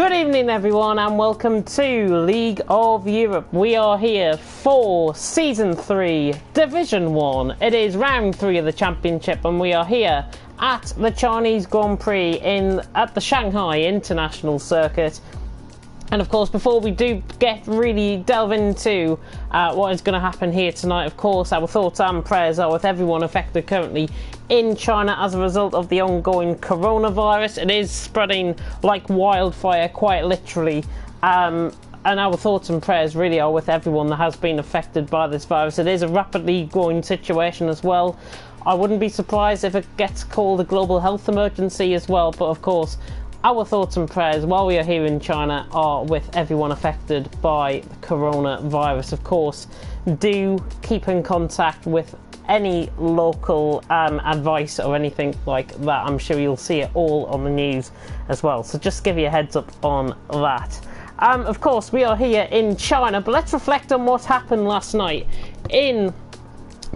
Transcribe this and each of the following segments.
Good evening everyone and welcome to League of Europe. We are here for Season 3, Division 1. It is round 3 of the championship and we are here at the Chinese Grand Prix at the Shanghai International Circuit. And of course, before we do delve into what is going to happen here tonight, of course, our thoughts and prayers are with everyone affected currently in China as a result of the ongoing coronavirus. It is spreading like wildfire, quite literally. And our thoughts and prayers really are with everyone that has been affected by this virus. It is a rapidly growing situation as well. I wouldn't be surprised if it gets called a global health emergency as well, but of course, our thoughts and prayers while we are here in China are with everyone affected by the coronavirus. Of course, do keep in contact with any local advice or anything like that. I'm sure you'll see it all on the news as well. So just give you a heads up on that. Of course, we are here in China, but let's reflect on what happened last night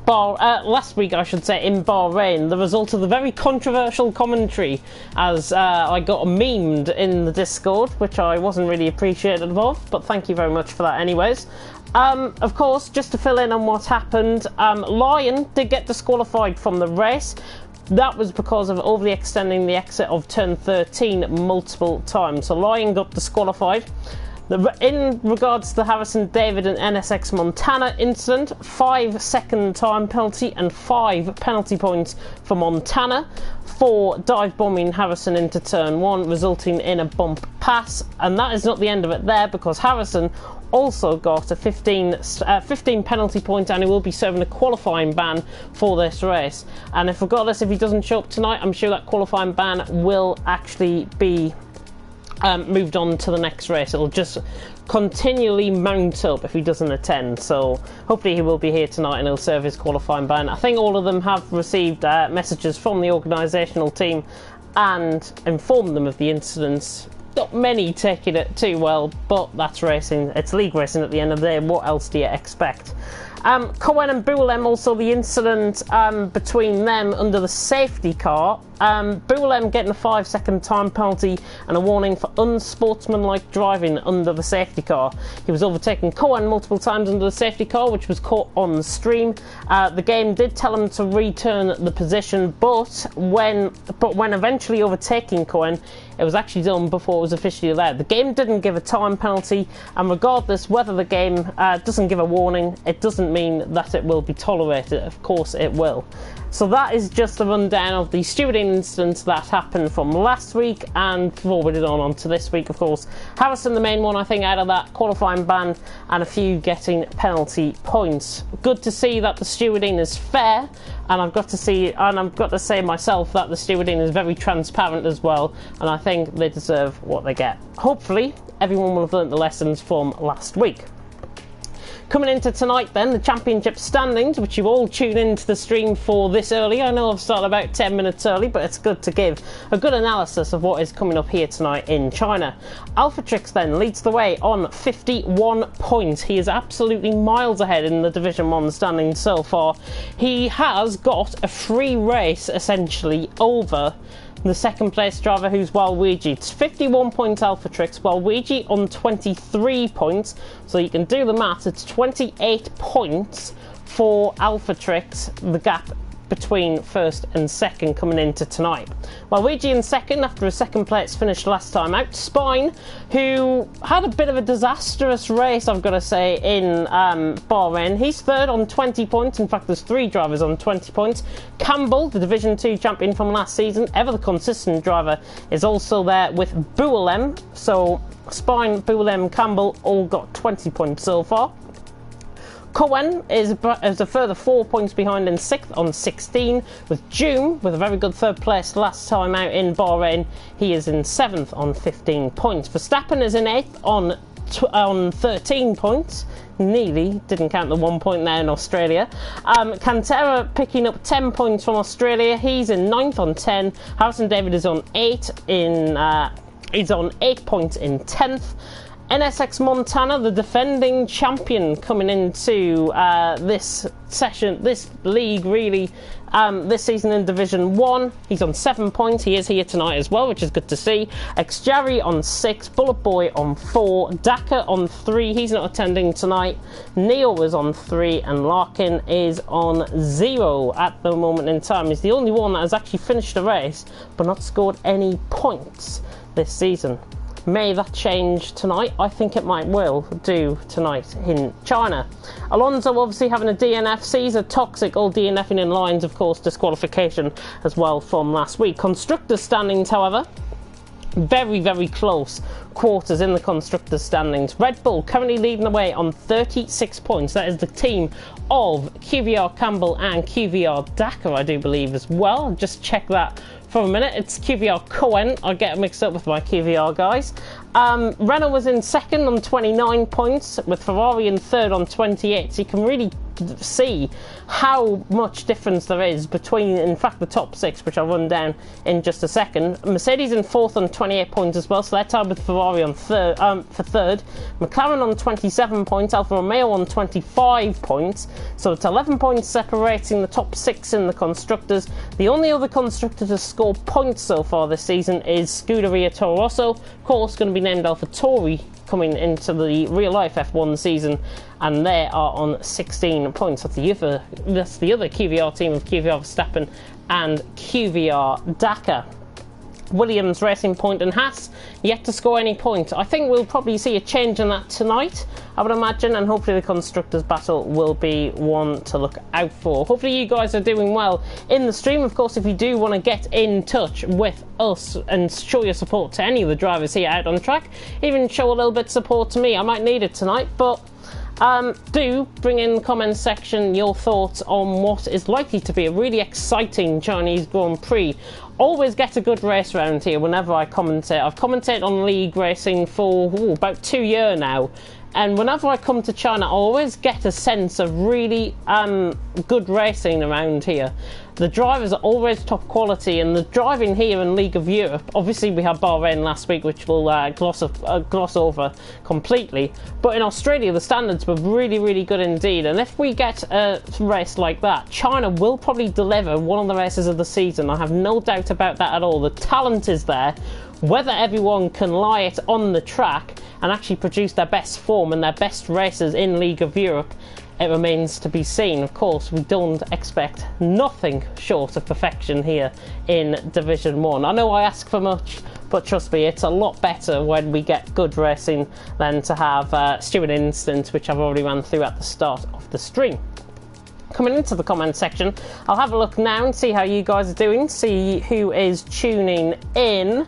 last week, I should say, in Bahrain, the result of the very controversial commentary, as I got memed in the Discord, which I wasn't really appreciative of, but thank you very much for that anyways. Of course, just to fill in on what happened, Lion did get disqualified from the race. That was because of overly extending the exit of turn 13 multiple times. So Lion got disqualified. In regards to the Harrison David and NSX Montana incident, 5-second time penalty and 5 penalty points for Montana for dive bombing Harrison into turn 1, resulting in a bump pass. And that is not the end of it there, because Harrison also got a 15 penalty point and he will be serving a qualifying ban for this race. And regardless if he doesn't show up tonight, I'm sure that qualifying ban will actually be moved on to the next race. It'll just continually mount up if he doesn't attend, so hopefully he will be here tonight and he'll serve his qualifying ban. I think all of them have received messages from the organisational team and informed them of the incidents. Not many taking it too well, but that's racing. It's league racing at the end of the day. What else do you expect? Cohen and Boulem, also the incident between them under the safety car. Boulem getting a 5-second time penalty and a warning for unsportsmanlike driving under the safety car. He was overtaking Cohen multiple times under the safety car, which was caught on the stream. The game did tell him to return the position, but when eventually overtaking Cohen, it was actually done before it was officially allowed. The game didn't give a time penalty, and regardless whether the game doesn't give a warning, it doesn't mean that it will be tolerated. Of course it will. So that is just a rundown of the stewarding incidents that happened from last week and forwarded on to this week. Of course, Harrison the main one, I think, out of that qualifying ban, and a few getting penalty points. Good to see that the stewarding is fair, and I've got to say myself that the stewarding is very transparent as well, and I think they deserve what they get. Hopefully, everyone will have learnt the lessons from last week. Coming into tonight then, the championship standings, which you all tune into the stream for this early. I know I've started about 10 minutes early, but it's good to give a good analysis of what is coming up here tonight in China. Alphatrix then leads the way on 51 points. He is absolutely miles ahead in the Division 1 standings so far. He has got a free race essentially over the second place driver, who's Waluigi. It's 51 points Alphatrix, Waluigi on 23 points, so you can do the maths. It's 28 points for Alphatrix, the gap between first and second coming into tonight. Waluigi in second after a second place finish last time out. Spine, who had a bit of a disastrous race, I've got to say, in Bahrain. He's third on 20 points. In fact, there's 3 drivers on 20 points. Campbell, the Division 2 champion from last season, ever the consistent driver, is also there with Boulem. So Spine, Boulem, Campbell all got 20 points so far. Cohen is a further 4 points behind in 6th on 16, with June with a very good third place last time out in Bahrain. He is in 7th on 15 points. Verstappen is in 8th on 13 points. Nearly didn't count the 1 point there in Australia. Cantera picking up 10 points from Australia. He's in 9th on 10. Harrison David is on 8 points in 10th. NSX Montana, the defending champion, coming into this session, this league really, this season in Division 1. He's on 7 points. He is here tonight as well, which is good to see. Xjerry on 6, Bullet Boy on 4, Daka on 3. He's not attending tonight. Neil is on 3, and Larkin is on 0 at the moment in time. He's the only one that has actually finished a race but not scored any points this season. May that change tonight? I think it might will do tonight in China. Alonso obviously having a DNF, Caesar toxic, all DNFing in lines, of course, disqualification as well from last week. Constructors standings, however, very, very close quarters in the constructors standings. Red Bull currently leading the way on 36 points. That is the team of QVR Campbell and QVR Dakar, I do believe, as well. Just check that for a minute. It's QVR Cohen. I get mixed up with my QVR guys. Renault was in second on 29 points, with Ferrari in third on 28. So you can really see how much difference there is between, in fact, the top 6, which I'll run down in just a second. Mercedes in fourth on 28 points as well, so they're tied with Ferrari on third, for third. McLaren on 27 points, Alfa Romeo on 25 points, so it's 11 points separating the top 6 in the constructors. The only other constructor to score points so far this season is Scuderia Toro Rosso, of course going to be named AlphaTauri coming into the real life F1 season, and they are on 16 points. That's the other QVR team of QVR Verstappen and QVR Dakar. Williams, Racing Point and Haas yet to score any points. I think we'll probably see a change in that tonight, I would imagine, and hopefully the constructors battle will be one to look out for. Hopefully you guys are doing well in the stream. Of course, if you do want to get in touch with us and show your support to any of the drivers here out on track, even show a little bit of support to me, I might need it tonight, but do bring in the comments section your thoughts on what is likely to be a really exciting Chinese Grand Prix. Always get a good race round here whenever I commentate. I've commentated on league racing for about 2 years now, and whenever I come to China I always get a sense of really good racing around here. The drivers are always top quality, and the driving here in League of Europe, obviously we had Bahrain last week, which we'll gloss over completely, but in Australia the standards were really, really good indeed. And if we get a race like that, China will probably deliver one of the races of the season. I have no doubt about that at all. The talent is there. Whether everyone can lie it on the track and actually produce their best form and their best races in League of Europe, it remains to be seen. Of course, we don't expect nothing short of perfection here in Division 1. I know I ask for much, but trust me, it's a lot better when we get good racing than to have Stewart Instant, which I've already ran through at the start of the stream. Coming into the comment section, I'll have a look now and see how you guys are doing, see who is tuning in.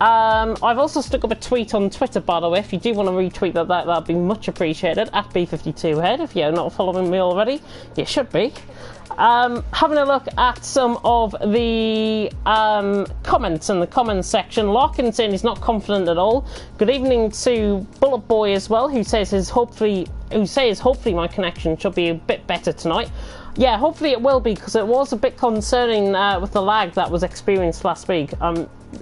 I've also stuck up a tweet on Twitter, by the way. If you do want to retweet that'd be much appreciated, at B52head. If you're not following me already, you should be. Having a look at some of the comments in the comments section. Larkin saying he's not confident at all. Good evening to Bullet Boy as well, who says hopefully my connection should be a bit better tonight. Yeah, hopefully it will be, because it was a bit concerning with the lag that was experienced last week.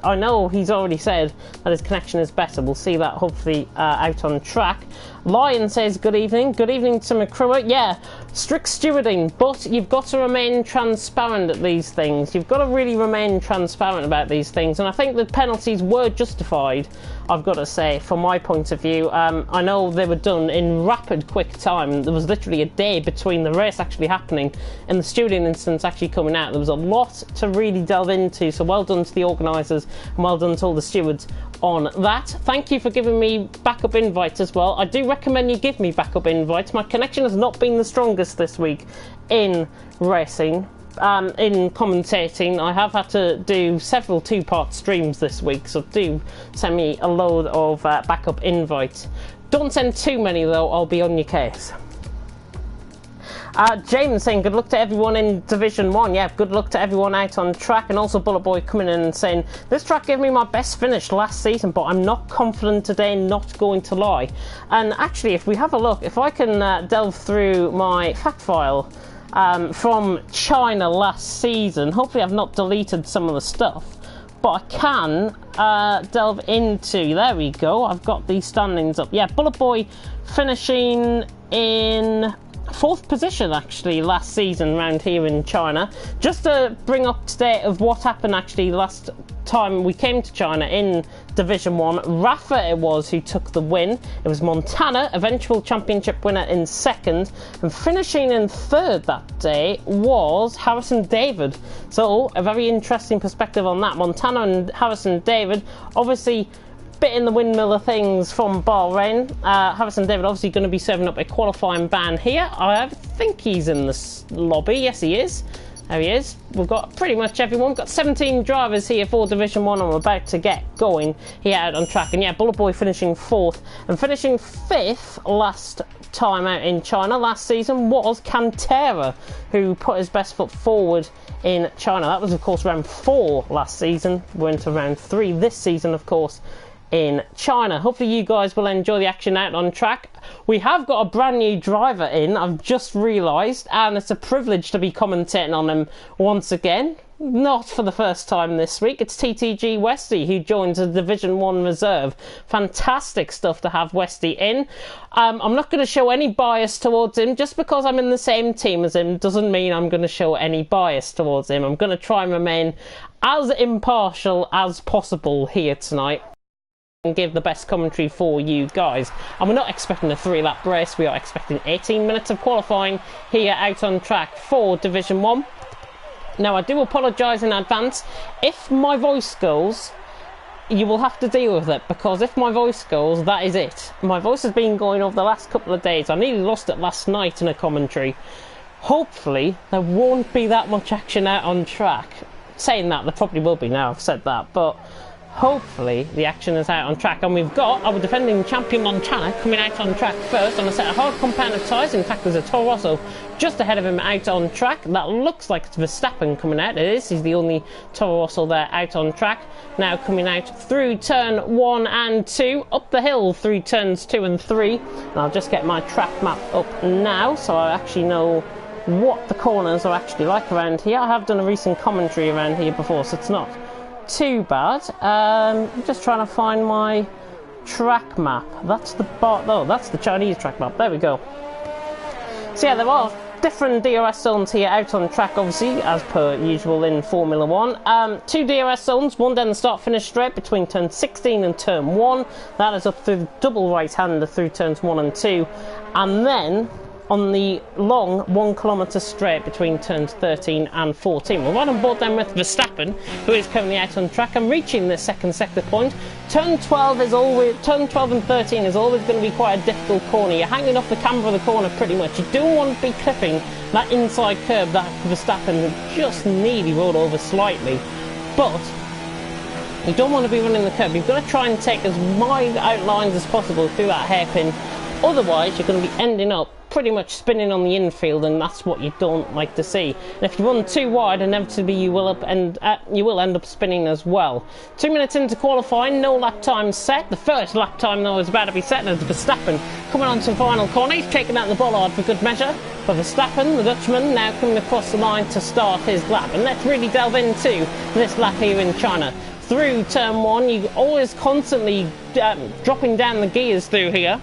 I know he's already said that his connection is better. We'll see that hopefully out on track. Lion says good evening. Good evening to McCrewer. Yeah, strict stewarding, but you've got to remain transparent at these things. You've got to really remain transparent about these things, and I think the penalties were justified, I've got to say, from my point of view. I know they were done in rapid, quick time. There was literally a day between the race actually happening and the stewarding instance actually coming out. There was a lot to really delve into, so well done to the organisers and well done to all the stewards on that. Thank you for giving me backup invites as well. I do recommend you give me backup invites. My connection has not been the strongest this week in racing. In commentating, I have had to do several two-part streams this week, so do send me a load of backup invites. Don't send too many though, I'll be on your case. James saying good luck to everyone in Division 1. Yeah, good luck to everyone out on track. And also Bullet Boy coming in and saying this track gave me my best finish last season, but I'm not confident today, not going to lie. And actually, if we have a look, if I can delve through my fact file from China last season, hopefully I've not deleted some of the stuff, but I can delve into, there we go, I've got these standings up. Yeah, Bullet Boy finishing in 4th position actually last season around here in China. Just to bring up to date of what happened actually last time we came to China in Division 1, Rafa it was who took the win. It was Montana, eventual championship winner, in 2nd, and finishing in 3rd that day was Harrison David. So a very interesting perspective on that. Montana and Harrison David obviously bit in the windmill of things from Bahrain. Harrison David obviously going to be serving up a qualifying ban here. I think he's in the lobby. Yes, he is. There he is. We've got pretty much everyone. We've got 17 drivers here for Division 1 and we're about to get going here out on track. And yeah, Bullet Boy finishing 4th. And finishing 5th last time out in China last season was Cantera, who put his best foot forward in China. That was, of course, round 4 last season. We're into round 3 this season, of course, in China. Hopefully you guys will enjoy the action out on track. We have got a brand new driver in, I've just realised, and it's a privilege to be commentating on him once again. Not for the first time this week. It's TTG Westy who joins a Division 1 reserve. Fantastic stuff to have Westy in. I'm not going to show any bias towards him. Just because I'm in the same team as him doesn't mean I'm going to show any bias towards him. I'm going to try and remain as impartial as possible here tonight and give the best commentary for you guys. And we're not expecting a 3-lap race, we are expecting 18 minutes of qualifying here out on track for Division 1. Now I do apologise in advance. If my voice goes, you will have to deal with it, because if my voice goes, that is it. My voice has been going over the last couple of days. I nearly lost it last night in a commentary. Hopefully there won't be that much action out on track. Saying that, there probably will be now I've said that, but hopefully the action is out on track. And we've got our defending champion Montana coming out on track first on a set of hard compounded tyres. In fact, there's a Toro Rosso just ahead of him out on track. That looks like it's Verstappen coming out. It is. He's the only Toro Rosso there out on track. Now coming out through turn 1 and 2, up the hill through turns 2 and 3. And I'll just get my track map up now so I actually know what the corners are actually like around here. I have done a recent commentary around here before, so it's not too bad. I'm just trying to find my track map. That's the that's the Chinese track map. There we go. So yeah, there are different DRS zones here out on track, obviously, as per usual in Formula 1. 2 DRS zones, one down the start-finish straight between turn 16 and turn 1. That is up through the double right-hander through turns 1 and 2. And then on the long 1 kilometre straight between turns 13 and 14. We're right on board then with Verstappen, who is currently out on track and reaching the second sector point. Turn 12 and 13 is always going to be quite a difficult corner. You're hanging off the camber of the corner pretty much. You don't want to be clipping that inside curb that Verstappen just nearly rolled over slightly. But you don't want to be running the curb. You've got to try and take as wide outlines as possible through that hairpin. Otherwise, you're going to be ending up pretty much spinning on the infield, and that's what you don't like to see. And if you run too wide, inevitably you will end up spinning as well. 2 minutes into qualifying, no lap time set. The first lap time though is about to be set, and it's Verstappen coming on to the final corner. He's taking out the bollard for good measure. For Verstappen, the Dutchman, now coming across the line to start his lap. And let's really delve into this lap here in China. Through turn 1, you always constantly dropping down the gears through here.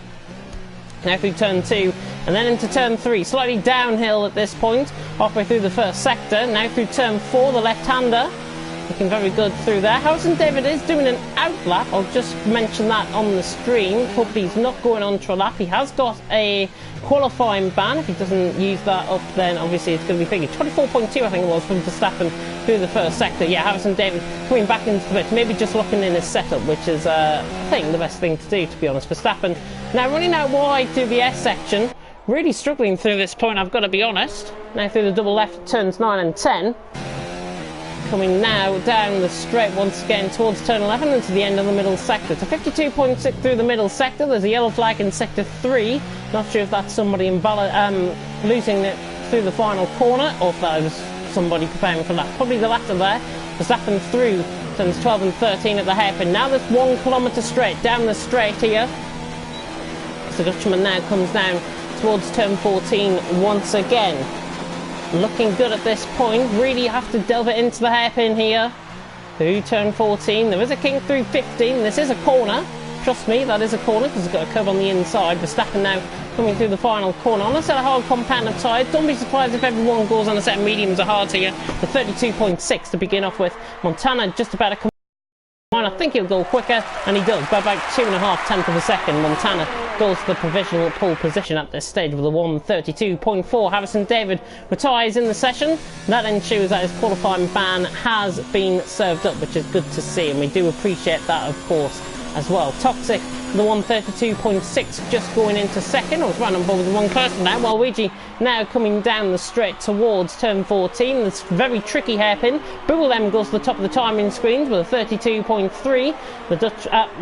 Now through turn 2 and then into turn 3, slightly downhill at this point, halfway through the first sector. Now through turn 4, the left-hander, looking very good through there. Harrison David is doing an outlap, I'll just mention that on the stream. Hopefully he's not going on to a lap. He has got a qualifying ban. If he doesn't use that up, then obviously it's going to be figured. 24.2 I think it was from Verstappen through the first sector. Yeah, Harrison David coming back into the bit, maybe just locking in his setup, which is I think the best thing to do, to be honest. Verstappen now running out wide through the S section, really struggling through this point, I've got to be honest. Now through the double left turns 9 and 10. Coming now down the straight once again towards turn 11 and to the end of the middle sector. To 52.6 through the middle sector. There's a yellow flag in sector 3. Not sure if that's somebody losing it through the final corner, or if that is somebody preparing for that. Probably the latter there. Verstappen through turns 12 and 13 at the hairpin. Now there's 1 kilometre straight down the straight here. The Dutchman now comes down towards turn 14 once again. Looking good at this point. Really have to delve it into the hairpin here. through turn 14. There is a kink through 15. This is a corner. Trust me, that is a corner because it's got a curve on the inside. Verstappen now coming through the final corner on a set of hard compound of tyres. Don't be surprised if everyone goes on a set of mediums or hards here. The 32.6 to begin off with. Montana just about to come on. I think he'll go quicker, and he does, by about 2.5 tenths of a second. Montana goes to the provisional pole position at this stage with a 1:32.4. Harrison David retires in the session. That ensures that his qualifying ban has been served up, which is good to see, and we do appreciate that, of course, as well. Toxic, the 1:32.6, just going into second. I was running on board with the wrong person now. Waluigi now coming down the straight towards turn 14. This very tricky hairpin. Boulem goes to the top of the timing screens with a 32.3.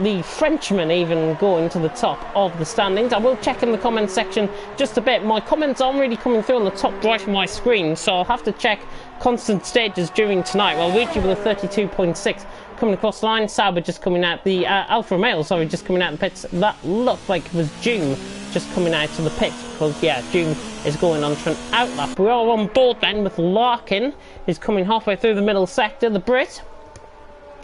The Frenchman even going to the top of the standings. I will check in the comments section just a bit. My comments aren't really coming through on the top right of my screen, so I'll have to check constant stages during tonight. Waluigi with a 32.6 coming across the line. Sauber just coming out the Alfa Romeo, sorry, just coming out the pits. That looked like it was June just coming out of the pits, because yeah, June is going on to an outlap. We are on board then with Larkin, who's coming halfway through the middle sector. The Brit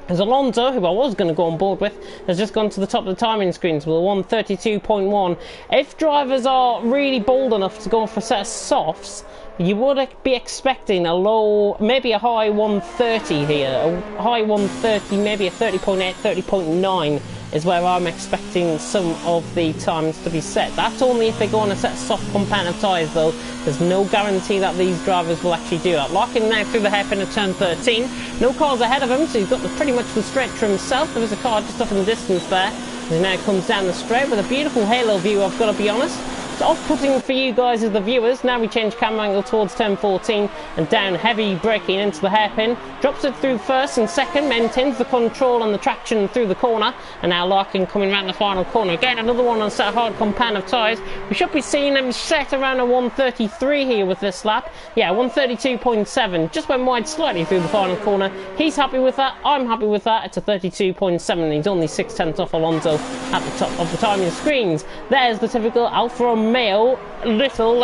as Alonso, who I was going to go on board with, has just gone to the top of the timing screens with a 1:32.1. If drivers are really bold enough to go for a set of softs, you would be expecting a low, maybe a high 1:30 here, a high 1:30, maybe a 30.8, 30.9 is where I'm expecting some of the times to be set. That's only if they go on a set of soft compound of tyres though. There's no guarantee that these drivers will actually do that. Larkin now through the hairpin of turn 13. No cars ahead of him, so he's got pretty much the straight to himself. There is a car just off in the distance there. He now comes down the straight with a beautiful halo view, I've got to be honest. It's off-putting for you guys as the viewers. Now we change camera angle towards turn 14 and down heavy braking into the hairpin. Drops it through first and second, maintains the control and the traction through the corner. And now Larkin coming around the final corner. Again, another one on a set of hard compound of tyres. We should be seeing him set around a 1:33 here with this lap. Yeah, 1:32.7. Just went wide slightly through the final corner. He's happy with that. I'm happy with that. It's a 32.7. He's only 6 tenths off Alonso at the top of the timing screens. There's the typical Alfa Romeo little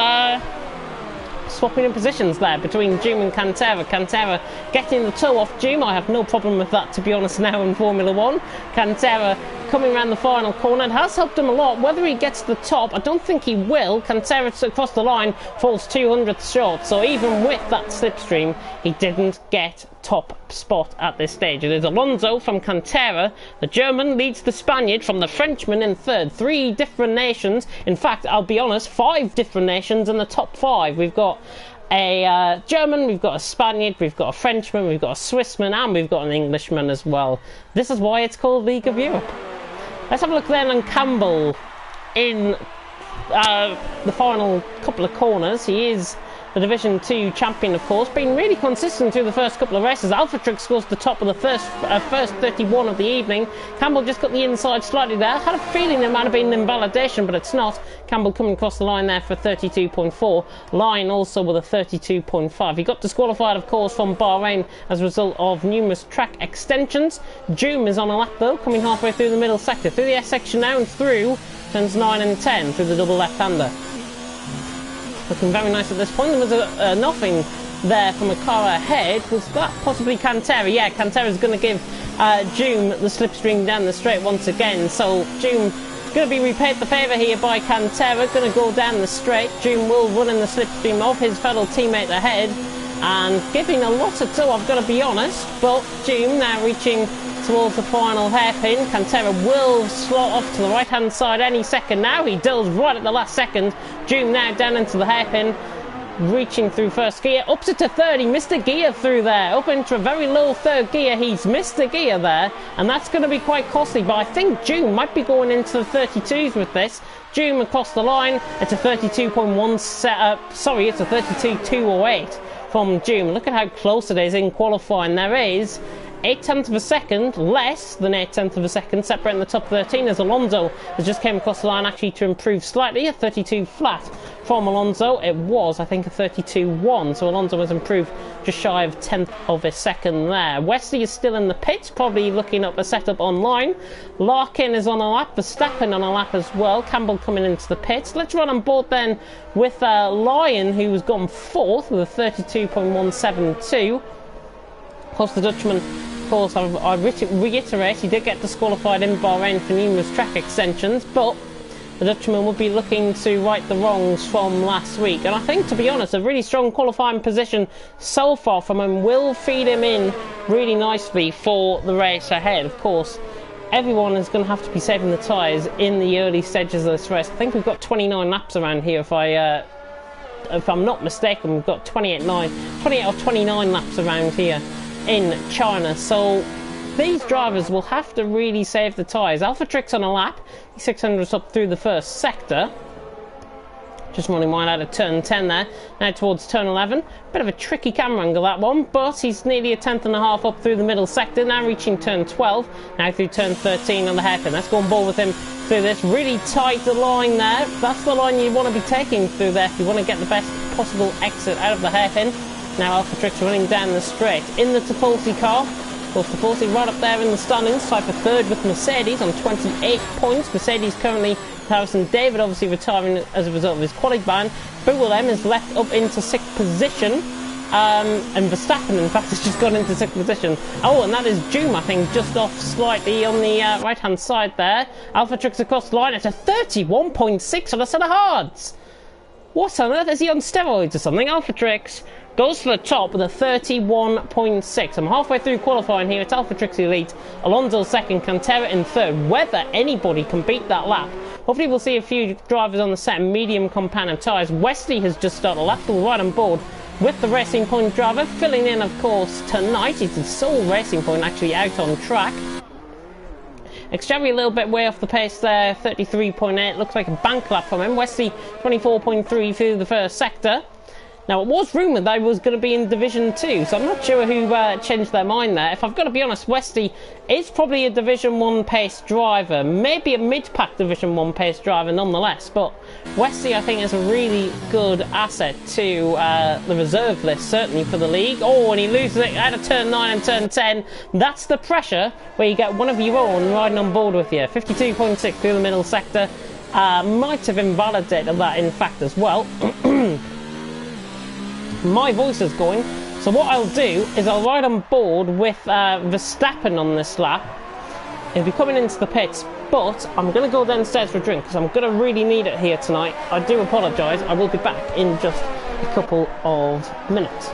swapping in positions there between Doom and Cantera. Cantera getting the toe off Doom. I have no problem with that, to be honest, now in Formula 1. Cantera coming around the final corner. It has helped him a lot. Whether he gets to the top, I don't think he will. Cantera across the line falls 200th short, so even with that slipstream, he didn't get top spot at this stage. It is Alonso from Cantera. The German leads the Spaniard from the Frenchman in third. 3 different nations. In fact, I'll be honest, 5 different nations in the top 5. We've got a German, we've got a Spaniard, we've got a Frenchman, we've got a Swissman, and we've got an Englishman as well. This is why it's called League of Europe. Let's have a look then on Campbell in the final couple of corners. He is the Division 2 champion, of course, been really consistent through the first couple of races. Alphatrix goes to the top of the first 31 of the evening. Campbell just got the inside slightly there. I had a feeling it might have been an invalidation, but it's not. Campbell coming across the line there for 32.4. Lyon also with a 32.5. He got disqualified, of course, from Bahrain as a result of numerous track extensions. Joom is on a lap, though, coming halfway through the middle sector. Through the S section now and through turns 9 and 10 through the double left-hander. Looking very nice at this point. There was a nothing there from a car ahead. Was that possibly Cantera? Yeah, Cantera's going to give Joom the slipstream down the straight once again. So Joom going to be repaid the favour here by Cantera. Going to go down the straight. Joom will run in the slipstream of his fellow teammate ahead and giving a lot of toe, I've got to be honest. But Joom now reaching towards the final hairpin. Cantera will slot off to the right hand side any second now. He does right at the last second. Joom now down into the hairpin, reaching through first gear, ups it to third. He missed a gear through there, up into a very low third gear. He's missed a gear there, and that's going to be quite costly, but I think Joom might be going into the 32s with this. Joom across the line, it's a 32.1 sorry, it's a 32.208 from Joom. Look at how close it is in qualifying. There is 8 tenths of a second, less than 8 tenths of a second, separating the top 13 as Alonso has just came across the line actually to improve slightly. A 32 flat from Alonso. It was, I think, a 32.1, so Alonso has improved just shy of 10th of a second there. Wesley is still in the pits, probably looking up a setup online. Larkin is on a lap, Verstappen on a lap as well. Campbell coming into the pits. Let's run on board then with Lyon, who's gone 4th with a 32.172. Of course, the Dutchman course, I reiterate, he did get disqualified in Bahrain for numerous track extensions, but the Dutchman will be looking to right the wrongs from last week. And I think, to be honest, a really strong qualifying position so far from him will feed him in really nicely for the race ahead. Of course, everyone is going to have to be saving the tyres in the early stages of this race. I think we've got 29 laps around here, if I'm not mistaken. We've got 28 or 29 laps around here in China. So these drivers will have to really save the tyres. Alpha Tricks on a lap. 600's up through the first sector. Just running wide out of turn 10 there. Now towards turn 11. Bit of a tricky camera angle, that one, but he's nearly a tenth and a half up through the middle sector. Now reaching turn 12. Now through turn 13 on the hairpin. Let's go on board with him through this. Really tight line there. That's the line you want to be taking through there if you want to get the best possible exit out of the hairpin. Now Alpha Tricks running down the straight. In the Topolsky car. Of course, Topolsky right up there in the standings, tied for third with Mercedes on 28 points. Mercedes currently, Harrison David obviously retiring as a result of his quality ban. Willem is left up into 6th position. And Verstappen, in fact, has just gone into 6th position. Oh, and that is Doom, I think, just off slightly on the right-hand side there. Alpha Tricks across the line at a 31.6 on a set of hards. What on earth? Is he on steroids or something? Alpha Tricks goes for the top with a 31.6. I'm halfway through qualifying here. It's Alpha Tricks Elite. Alonso second, Cantera in third. Whether anybody can beat that lap. Hopefully we'll see a few drivers on the set medium companion tyres. Wesley has just started a lap, right on board with the Racing Point driver. Filling in, of course, tonight. He's the sole Racing Point actually out on track. Extravi a little bit way off the pace there, 33.8. Looks like a bank lap from him. Wesley 24.3 through the first sector. Now, it was rumoured that he was going to be in Division 2, so I'm not sure who changed their mind there. If I've got to be honest, Wesley is probably a Division 1 pace driver, maybe a mid-pack Division 1 pace driver nonetheless, but Wesley, I think, is a really good asset to the reserve list, certainly for the league. Oh, and he loses it out of turn 9 and turn 10. That's the pressure where you get one of your own riding on board with you. 52.6 through the middle sector. Might have invalidated that, in fact, as well. My voice is going, so what I'll do is I'll ride on board with Verstappen on this lap. He'll be coming into the pits, but I'm going to go downstairs for a drink because I'm going to really need it here tonight. I do apologise. I will be back in just a couple of minutes.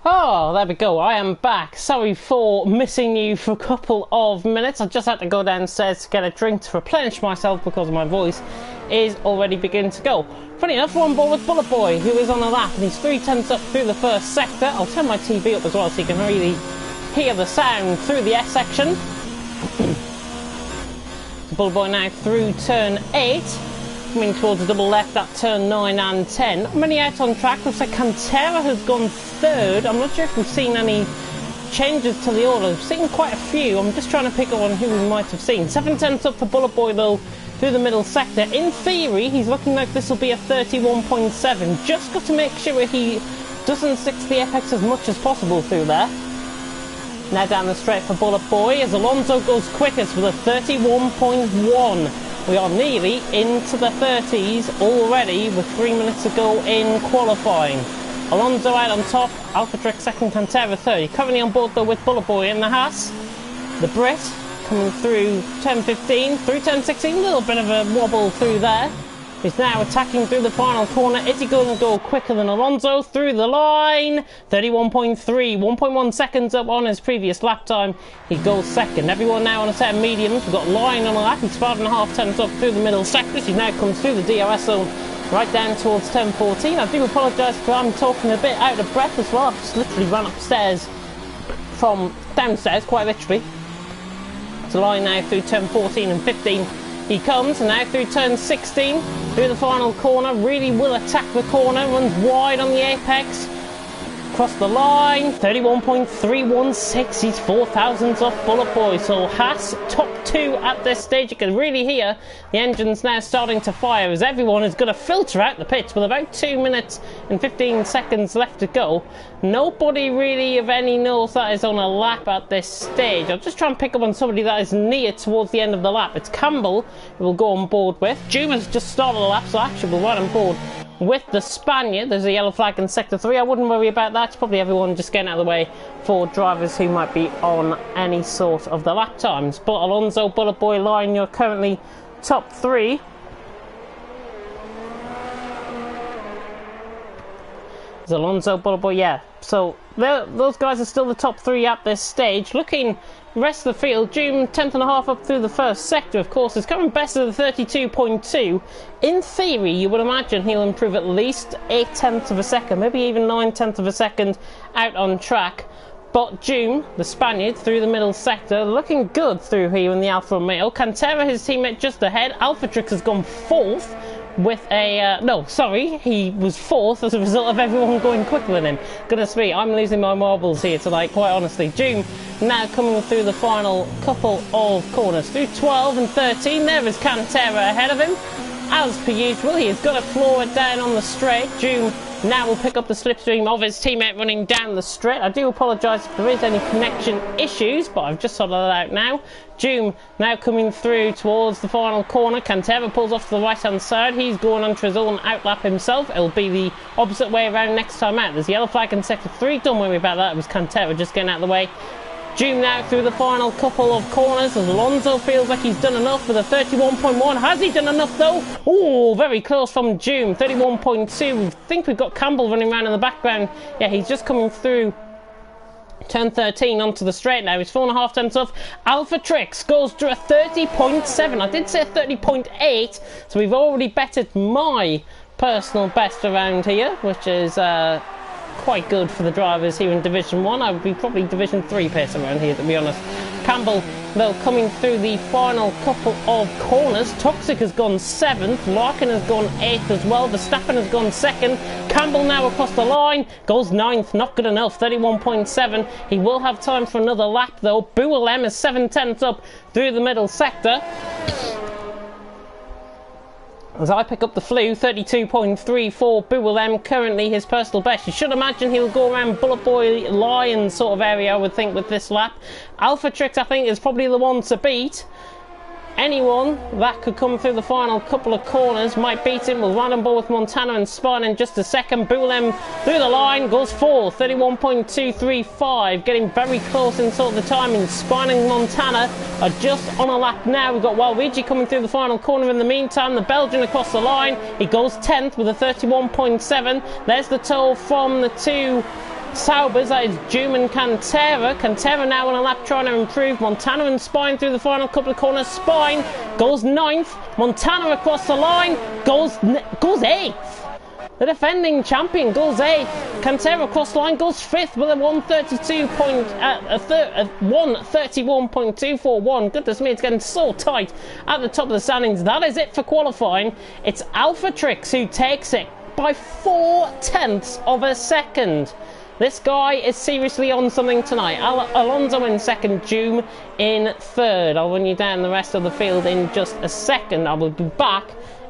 Oh, there we go. I am back. Sorry for missing you for a couple of minutes. I just had to go downstairs to get a drink to replenish myself because my voice is already beginning to go. Funny enough, we're on board with Bullet Boy, who is on a lap, and he's 3/10 up through the first sector. I'll turn my TV up as well so you can really hear the sound through the S section. Bullet Boy now through turn 8. Coming towards the double left at turn 9 and 10. Not many out on track. Looks like Cantera has gone third. I'm not sure if we've seen any changes to the order. We've seen quite a few. I'm just trying to pick up on who we might have seen. 7/10 up for Bullet Boy though through the middle sector. In theory, he's looking like this will be a 31.7. Just got to make sure he doesn't stick to the apex as much as possible through there. Now down the straight for Bullet Boy as Alonso goes quickest with a 31.1. We are nearly into the 30s already with 3 minutes to go in qualifying. Alonso out on top, Alphatrix second, Cantera third. Currently on board though with Bullet Boy in the Haas. The Brit coming through turn 15, through turn 16, a little bit of a wobble through there. He's now attacking through the final corner. Is he going to go quicker than Alonso? Through the line, 31.3, 1.1 seconds up on his previous lap time. He goes second. Everyone now on a set of mediums. We've got Line on a lap. He's 5.5 tenths up through the middle sectors. He now comes through the DRS zone right down towards turn 14. I do apologise for I'm talking a bit out of breath as well. I've just literally run upstairs from downstairs, quite literally. To Line now through turn 14 and 15. He comes, and now through turn 16, through the final corner, really will attack the corner, runs wide on the apex, across the line, 31.316, he's 4,000s off Bullet Boy, so Haas top 2 at this stage. You can really hear the engines now starting to fire as everyone is going to filter out the pits with about 2 minutes and 15 seconds left to go. Nobody really of any note that is on a lap at this stage. I'll just try and pick up on somebody that is near towards the end of the lap. It's Campbell who we'll go on board with. Juma's just started the lap, so actually we'll run on board with the Spaniard. There's a yellow flag in sector 3. I wouldn't worry about that. It's probably everyone just getting out of the way for drivers who might be on any sort of the lap times. But Alonso, Bullet Boy, Line, you're currently top 3. There's Alonso, Bullet Boy, yeah. So those guys are still the top 3 at this stage. Looking rest of the field, June 10.5 up through the first sector, of course, is coming best of the 32.2. In theory, you would imagine he'll improve at least 8/10 of a second, maybe even 9/10 of a second out on track. But June, the Spaniard, through the middle sector, looking good through here in the Alfa Romeo. Cantera, his teammate, just ahead. Alphatrix has gone 4th. With a, he was 4th as a result of everyone going quicker than him. Goodness me, I'm losing my marbles here tonight, quite honestly. June now coming through the final couple of corners. Through 12 and 13, there is Cantera ahead of him. As per usual, he has got to floor it down on the straight. June now will pick up the slipstream of his teammate running down the straight. I do apologise if there is any connection issues, but I've just sorted that out now. June now coming through towards the final corner. Cantera pulls off to the right hand side. He's going onto his own outlap himself. It'll be the opposite way around next time out. There's a yellow flag in sector 3. Don't worry about that. It was Cantera just getting out of the way. June now through the final couple of corners as Alonso feels like he's done enough with a 31.1. Has he done enough though? Oh, very close from June. 31.2. We think we've got Campbell running around in the background. Yeah, he's just coming through turn 13 onto the straight now. He's 4.5 tenths off. Alphatrix goes to a 30.7. I did say 30.8, so we've already betted my personal best around here, which is quite good for the drivers here in Division 1. I would be probably Division 3 pace around here, to be honest. Campbell, though, coming through the final couple of corners. Toxic has gone 7th. Larkin has gone 8th as well. Verstappen has gone 2nd. Campbell now across the line. Goes 9th. Not good enough. 31.7. He will have time for another lap, though. Bualem is 7/10 up through the middle sector. As I pick up the flu, 32.34. Bualem currently his personal best. You should imagine he'll go around Bullet Boy, Lion sort of area, I would think, with this lap. Alphatrix, I think, is probably the one to beat. Anyone that could come through the final couple of corners might beat him. We'll run on board with Montana and Spine in just a second. Bualem through the line goes 4, 31.235, getting very close in sort of the timing. Spine and Montana are just on a lap now. We've got Waluigi coming through the final corner in the meantime. The Belgian across the line, he goes 10th with a 31.7. There's the toll from the two Saubers, that is Doom and Cantera. Cantera now on a lap trying to improve. Montana and Spine through the final couple of corners. Spine goes 9th. Montana across the line goes 8th. The defending champion goes 8th. Cantera across the line goes 5th with a 131.241. Goodness me, it's getting so tight at the top of the standings. That is it for qualifying. It's Alphatrix who takes it by 0.4 of a second. This guy is seriously on something tonight. Alonso in second, Doom in third. I'll run you down the rest of the field in just a second. I will be back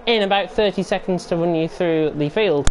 in about 30 seconds to run you through the field.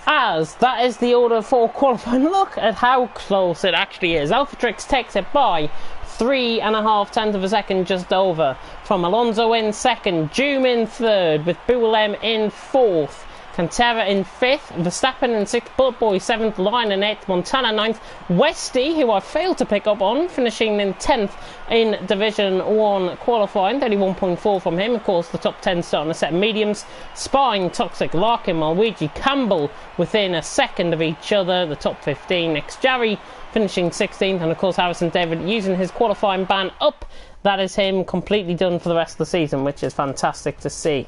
As that is the order for qualifying. Look at how close it actually is. Alphatrix takes it by 3.5 of a second, just over. From Alonso in second, Doom in third, with Boulem in fourth, Cantera in 5th, Verstappen in 6th, Bullet Boy 7th, Lion in 8th, Montana 9th, Westy, who I failed to pick up on, finishing in 10th in Division 1 qualifying, 31.4 from him. Of course, the top 10 starting a set of mediums. Spine, Toxic, Larkin, Luigi, Campbell within a second of each other, the top 15. Next, Jerry finishing 16th, and of course Harrison David using his qualifying ban up. That is him completely done for the rest of the season, which is fantastic to see.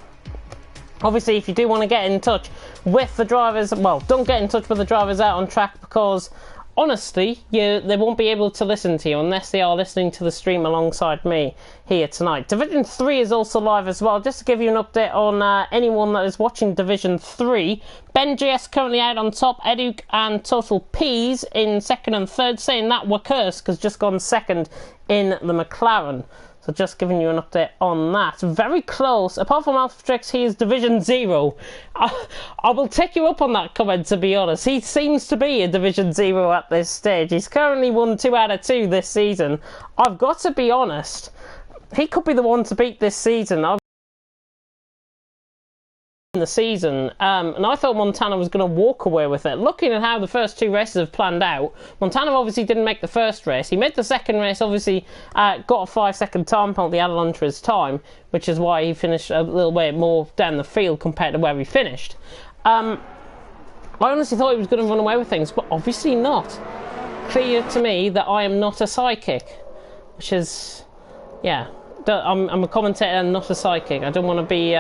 Obviously, if you do want to get in touch with the drivers, well, don't get in touch with the drivers out on track, because honestly, they won't be able to listen to you unless they are listening to the stream alongside me here tonight. Division 3 is also live as well. Just to give you an update on anyone that is watching Division 3, Ben GS currently out on top, Eduk and Total Peas in second and third, saying that we're cursed because just gone second in the McLaren. So just giving you an update on that. Very close. Apart from Alphatrix, he is Division 0. I will take you up on that comment, to be honest. He seems to be a Division 0 at this stage. He's currently won 2 out of 2 this season. I've got to be honest. He could be the one to beat this season. The season, and I thought Montana was going to walk away with it. Looking at how the first 2 races have planned out, Montana obviously didn't make the first race. He made the second race, obviously got a 5-second time penalty added onto his time, which is why he finished a little bit more down the field compared to where he finished. I honestly thought he was going to run away with things, but obviously not. Clear to me that I am not a psychic, which is, yeah. I'm a commentator and not a psychic. I don't want to be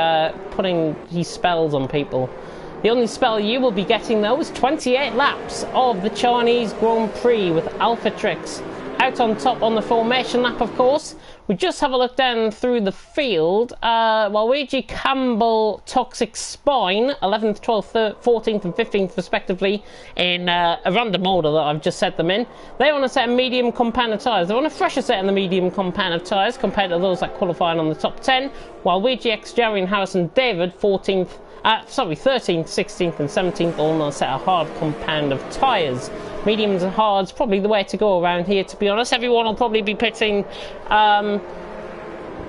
putting these spells on people. The only spell you will be getting, though, is 28 laps of the Chinese Grand Prix with Alphatrix out on top on the formation lap, of course. We just have a look down through the field. Luigi, Campbell, Toxic, Spine, 11th, 12th, 14th and 15th respectively in a random order that I've just set them in. They're on a set of medium compound of tyres. They're on a fresher set in the medium compound of tyres compared to those that qualifying on the top 10, while Luigi, X, Jerry and Harrison David, 13th, 16th and 17th, all on a set of hard compound of tyres. Mediums and hards, probably the way to go around here, to be honest. Everyone will probably be pitting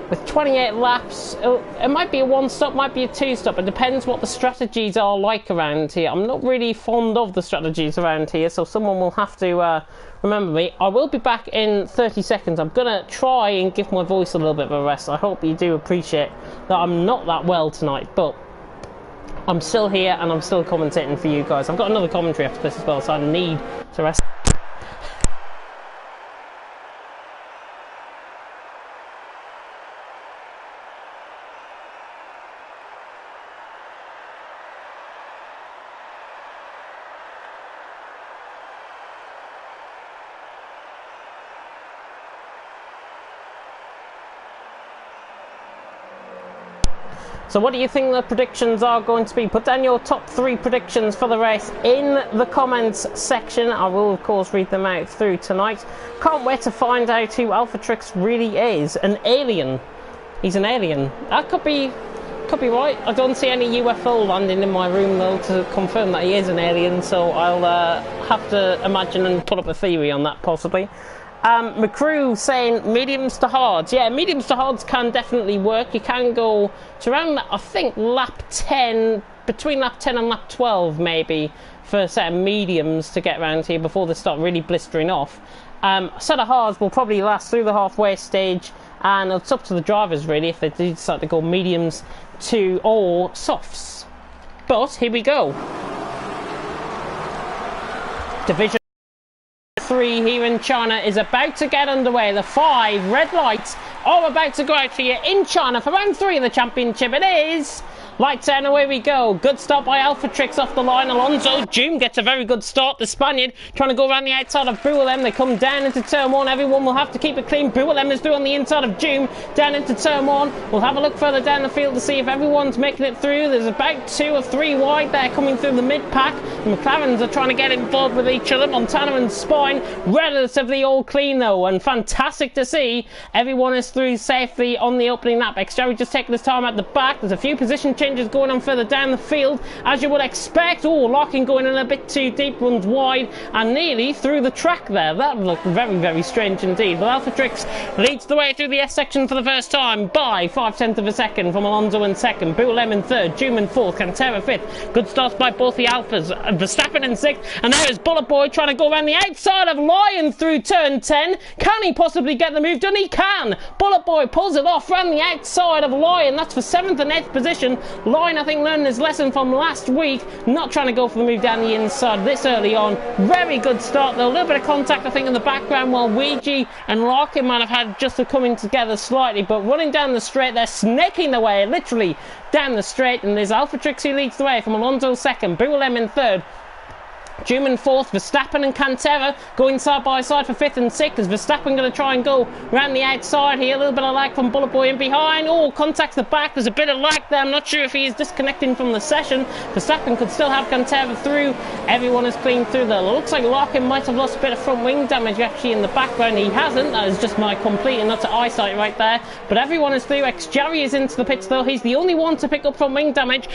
with 28 laps. It might be a 1-stop, might be a 2-stop. It depends what the strategies are like around here. I'm not really fond of the strategies around here, so someone will have to remember me. I will be back in 30 seconds. I'm going to try and give my voice a little bit of a rest. I hope you do appreciate that I'm not that well tonight, but I'm still here and I'm still commentating for you guys. I've got another commentary after this as well, so I need to rest. So what do you think the predictions are going to be? Put down your top 3 predictions for the race in the comments section. I will, of course, read them out through tonight. Can't wait to find out who Alphatrix really is. An alien. He's an alien. That could be could be right. I don't see any UFO landing in my room though to confirm that he is an alien, so I'll have to imagine and put up a theory on that possibly. McCrew saying mediums to hards. Yeah, mediums to hards can definitely work. You can go to around, I think, lap 10, between lap 10 and lap 12 maybe, for a set of mediums to get around here before they start really blistering off. A set of hards will probably last through the halfway stage, and it's up to the drivers really if they do decide to go mediums to or softs. But here we go. Division 3 here in China is about to get underway. The 5 red lights are about to go out here in China for round 3 of the championship. It is lights out and away we go. Good start by Alphatrix off the line. Alonso June gets a very good start. The Spaniard trying to go around the outside of Bualem. They come down into turn 1. Everyone will have to keep it clean. Bualem is through on the inside of June down into turn 1. We'll have a look further down the field to see if everyone's making it through. There's about 2 or 3 wide there coming through the mid-pack. The McLarens are trying to get involved with each other. Montana and Spine relatively all clean though, and fantastic to see everyone is through safely on the opening lap. Xjerry just taking his time at the back. There's a few position changes going on further down the field, as you would expect. Oh, Larkin going in a bit too deep, runs wide and nearly through the track there. That looked very, very strange indeed. But Alphatrix leads the way through the S section for the first time by 0.5 of a second from Alonso in second, Bualem in third, June in fourth, Cantera fifth. Good starts by both the Alphas. Verstappen in sixth, and there is Bullet Boy trying to go around the outside of Lion through turn 10. Can he possibly get the move done? He can. Bullet Boy pulls it off around the outside of Lion. That's for 7th and 8th position. Lion, I think, learned his lesson from last week, not trying to go for the move down the inside this early on. Very good start though. A little bit of contact, I think, in the background, while Ouija and Larkin might have had just a coming together slightly, but running down the straight, they're snaking their way literally down the straight, and there's Alphatrix who leads the way from Alonso second, Bualem in third, June in fourth, Verstappen and Cantera going side by side for 5th and 6th. Is Verstappen going to try and go round the outside here? A little bit of lag from Bullet Boy in behind. Oh, contacts the back. There's a bit of lag there. I'm not sure if he is disconnecting from the session. Verstappen could still have Cantera through. Everyone is clean through there. Looks like Larkin might have lost a bit of front wing damage actually in the background. He hasn't. That is just my complete and utter eyesight right there. But everyone is through. Xjerry is into the pits though. He's the only one to pick up front wing damage.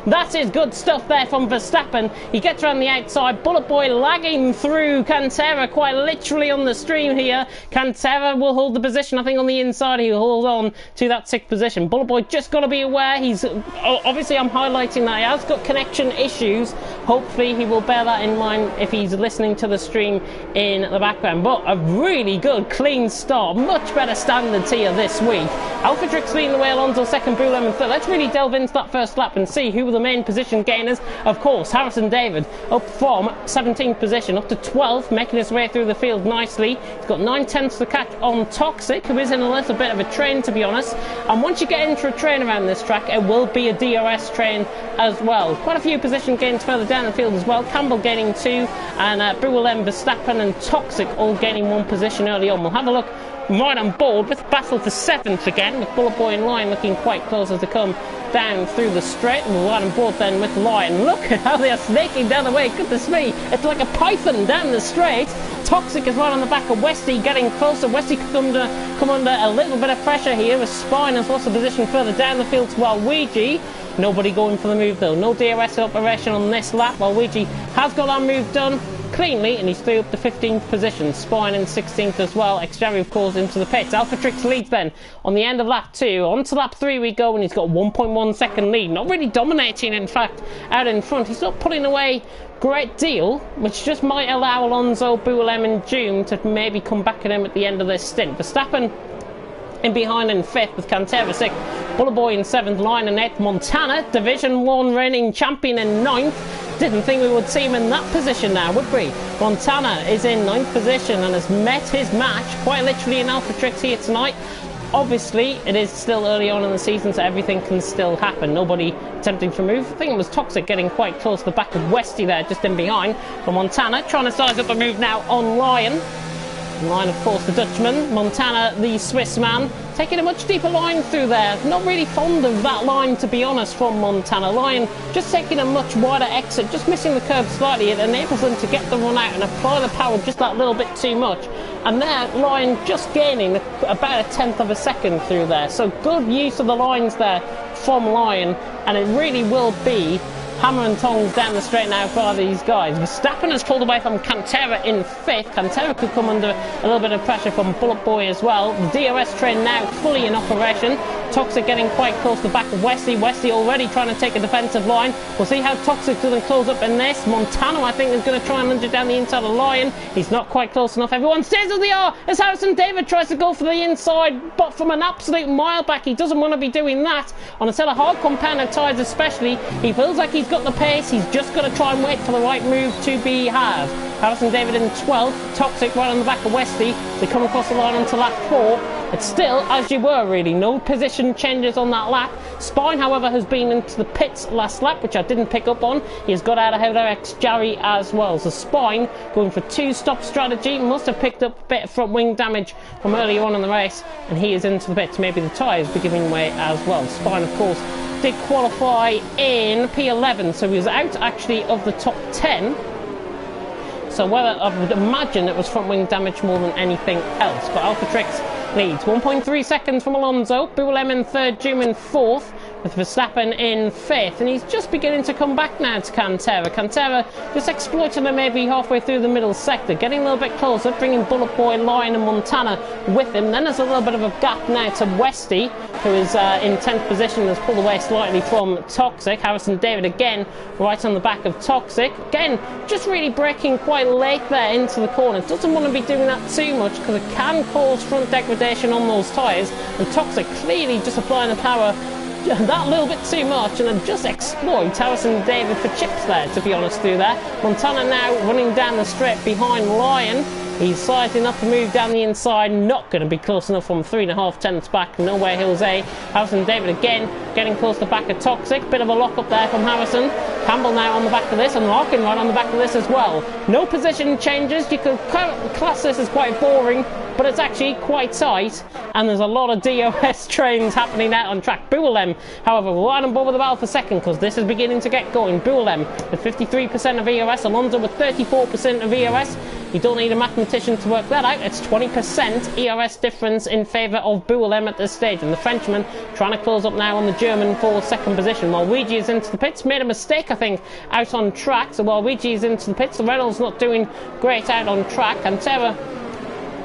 That is good stuff there from Verstappen. He gets around the outside. Bullet Boy lagging through Cantera quite literally on the stream here. Cantera will hold the position, I think, on the inside. He'll hold on to that 6th position. Bullet Boy just got to be aware. He's obviously, I'm highlighting that he has got connection issues. Hopefully he will bear that in mind if he's listening to the stream in the background. But a really good clean start. Much better standards here this week. Alphatrix leading the way, Alonso second, Bualem in third. Let's really delve into that first lap and see who the main position gainers. Of course, Harrison David up from 17th position up to 12th, making his way through the field nicely. He's got 9/10 to catch on Toxic, who is in a little bit of a train, to be honest. And once you get into a train around this track, it will be a DRS train as well. Quite a few position gains further down the field as well. Campbell gaining 2, and Bualem, Verstappen and Toxic all gaining 1 position early on. We'll have a look right on board with battle for 7th again, with Bullet Boy in line looking quite close as they come down through the straight. And we're right on board then with Lion. Look at how they are snaking down the way. Goodness me, it's like a python down the straight. Toxic is right on the back of Westy, getting closer. Westy could come under a little bit of pressure here as Spine has lost a position further down the field to Waluigi. Nobody going for the move though. No DRS operation on this lap. Waluigi has got that move done cleanly, and he's through up to 15th position. Spine in 16th as well. Xjerry, of course, into the pits. Alphatrix leads then on the end of lap 2. On to lap 3 we go, and he's got 1.1 second lead. Not really dominating, in fact, out in front. He's not putting away a great deal, which just might allow Alonso, Bualem and June to maybe come back at him at the end of this stint. Verstappen in behind in 5th with Cantera 6th, Bullet Boy in 7th, Lion in 8th, Montana, Division 1 reigning champion in 9th. Didn't think we would see him in that position now, would we? Montana is in 9th position and has met his match quite literally in Alphatrix here tonight. Obviously, it is still early on in the season, so everything can still happen. Nobody attempting to move. I think it was Toxic getting quite close to the back of Westy there, just in behind. But Montana trying to size up a move now on Lion. Line, of course, the Dutchman. Montana, the Swiss man, taking a much deeper line through there. Not really fond of that line, to be honest, from Montana. Lion just taking a much wider exit, just missing the curb slightly. It enables them to get the run out and apply the power just that little bit too much. And there, Lion just gaining about a tenth of a second through there. So good use of the lines there from Lion, and it really will be hammer and tongs down the straight now for these guys. Verstappen has pulled away from Cantera in 5th. Cantera could come under a little bit of pressure from Bullet Boy as well. The DRS train now fully in operation. Toxic getting quite close to the back of Westy. Westy already trying to take a defensive line. We'll see how Toxic doesn't close up in this. Montano, I think, is going to try and lunge it down the inside of Lion. He's not quite close enough. Everyone stays as they are as Harrison David tries to go for the inside, but from an absolute mile back. He doesn't want to be doing that on a set of hard compounded tyres especially. He feels like he's got the pace. He's just got to try and wait for the right move to be had. Harrison David in 12th. Toxic right on the back of Westy. They come across the line onto lap 4. It's still as you were, really. No position changes on that lap. Spine, however, has been into the pits last lap, which I didn't pick up on. He's got out ahead of ex-Jarry as well. So Spine going for 2-stop strategy. Must have picked up a bit of front wing damage from earlier on in the race, and he is into the pits. Maybe the tyres be giving way as well. Spine, of course, did qualify in P11, so he was out actually of the top 10. So whether I would imagine it was front wing damage more than anything else. But Alphatrix leads 1.3 seconds from Alonso. Boulem in 3rd, Doom in 4th, with Verstappen in 5th, and he's just beginning to come back now to Cantera. Cantera just exploiting him maybe halfway through the middle sector, getting a little bit closer, bringing Bullet Boy, Lion and Montana with him. Then there's a little bit of a gap now to Westy, who is in 10th position, has pulled away slightly from Toxic. Harrison David again right on the back of Toxic. Again, just really braking quite late there into the corner. Doesn't want to be doing that too much because it can cause front degradation on those tyres, and Toxic clearly just applying the power that little bit too much, and then just exploit Harrison David for chips there, to be honest, through there. Montana now running down the straight behind Lion. He's sizing up to move down the inside, not going to be close enough from 3.5 tenths back, nowhere Hills A. Harrison David again getting close to the back of Toxic, bit of a lock up there from Harrison. Campbell now on the back of this, and Larkin right on the back of this as well. No position changes. You could class this as quite boring, but it's actually quite tight, and there's a lot of DOS trains happening out on track. Boulem, however, right on board with the battle for second, because this is beginning to get going. Boulem with 53% of ERS, Alonso with 34% of ERS. You don't need a mathematician to work that out. It's 20% ERS difference in favour of Boulem at this stage, and the Frenchman trying to close up now on the German for second position. While Luigi is into the pits, made a mistake, I think, out on track. So while Luigi is into the pits, the Reynolds not doing great out on track. Cantera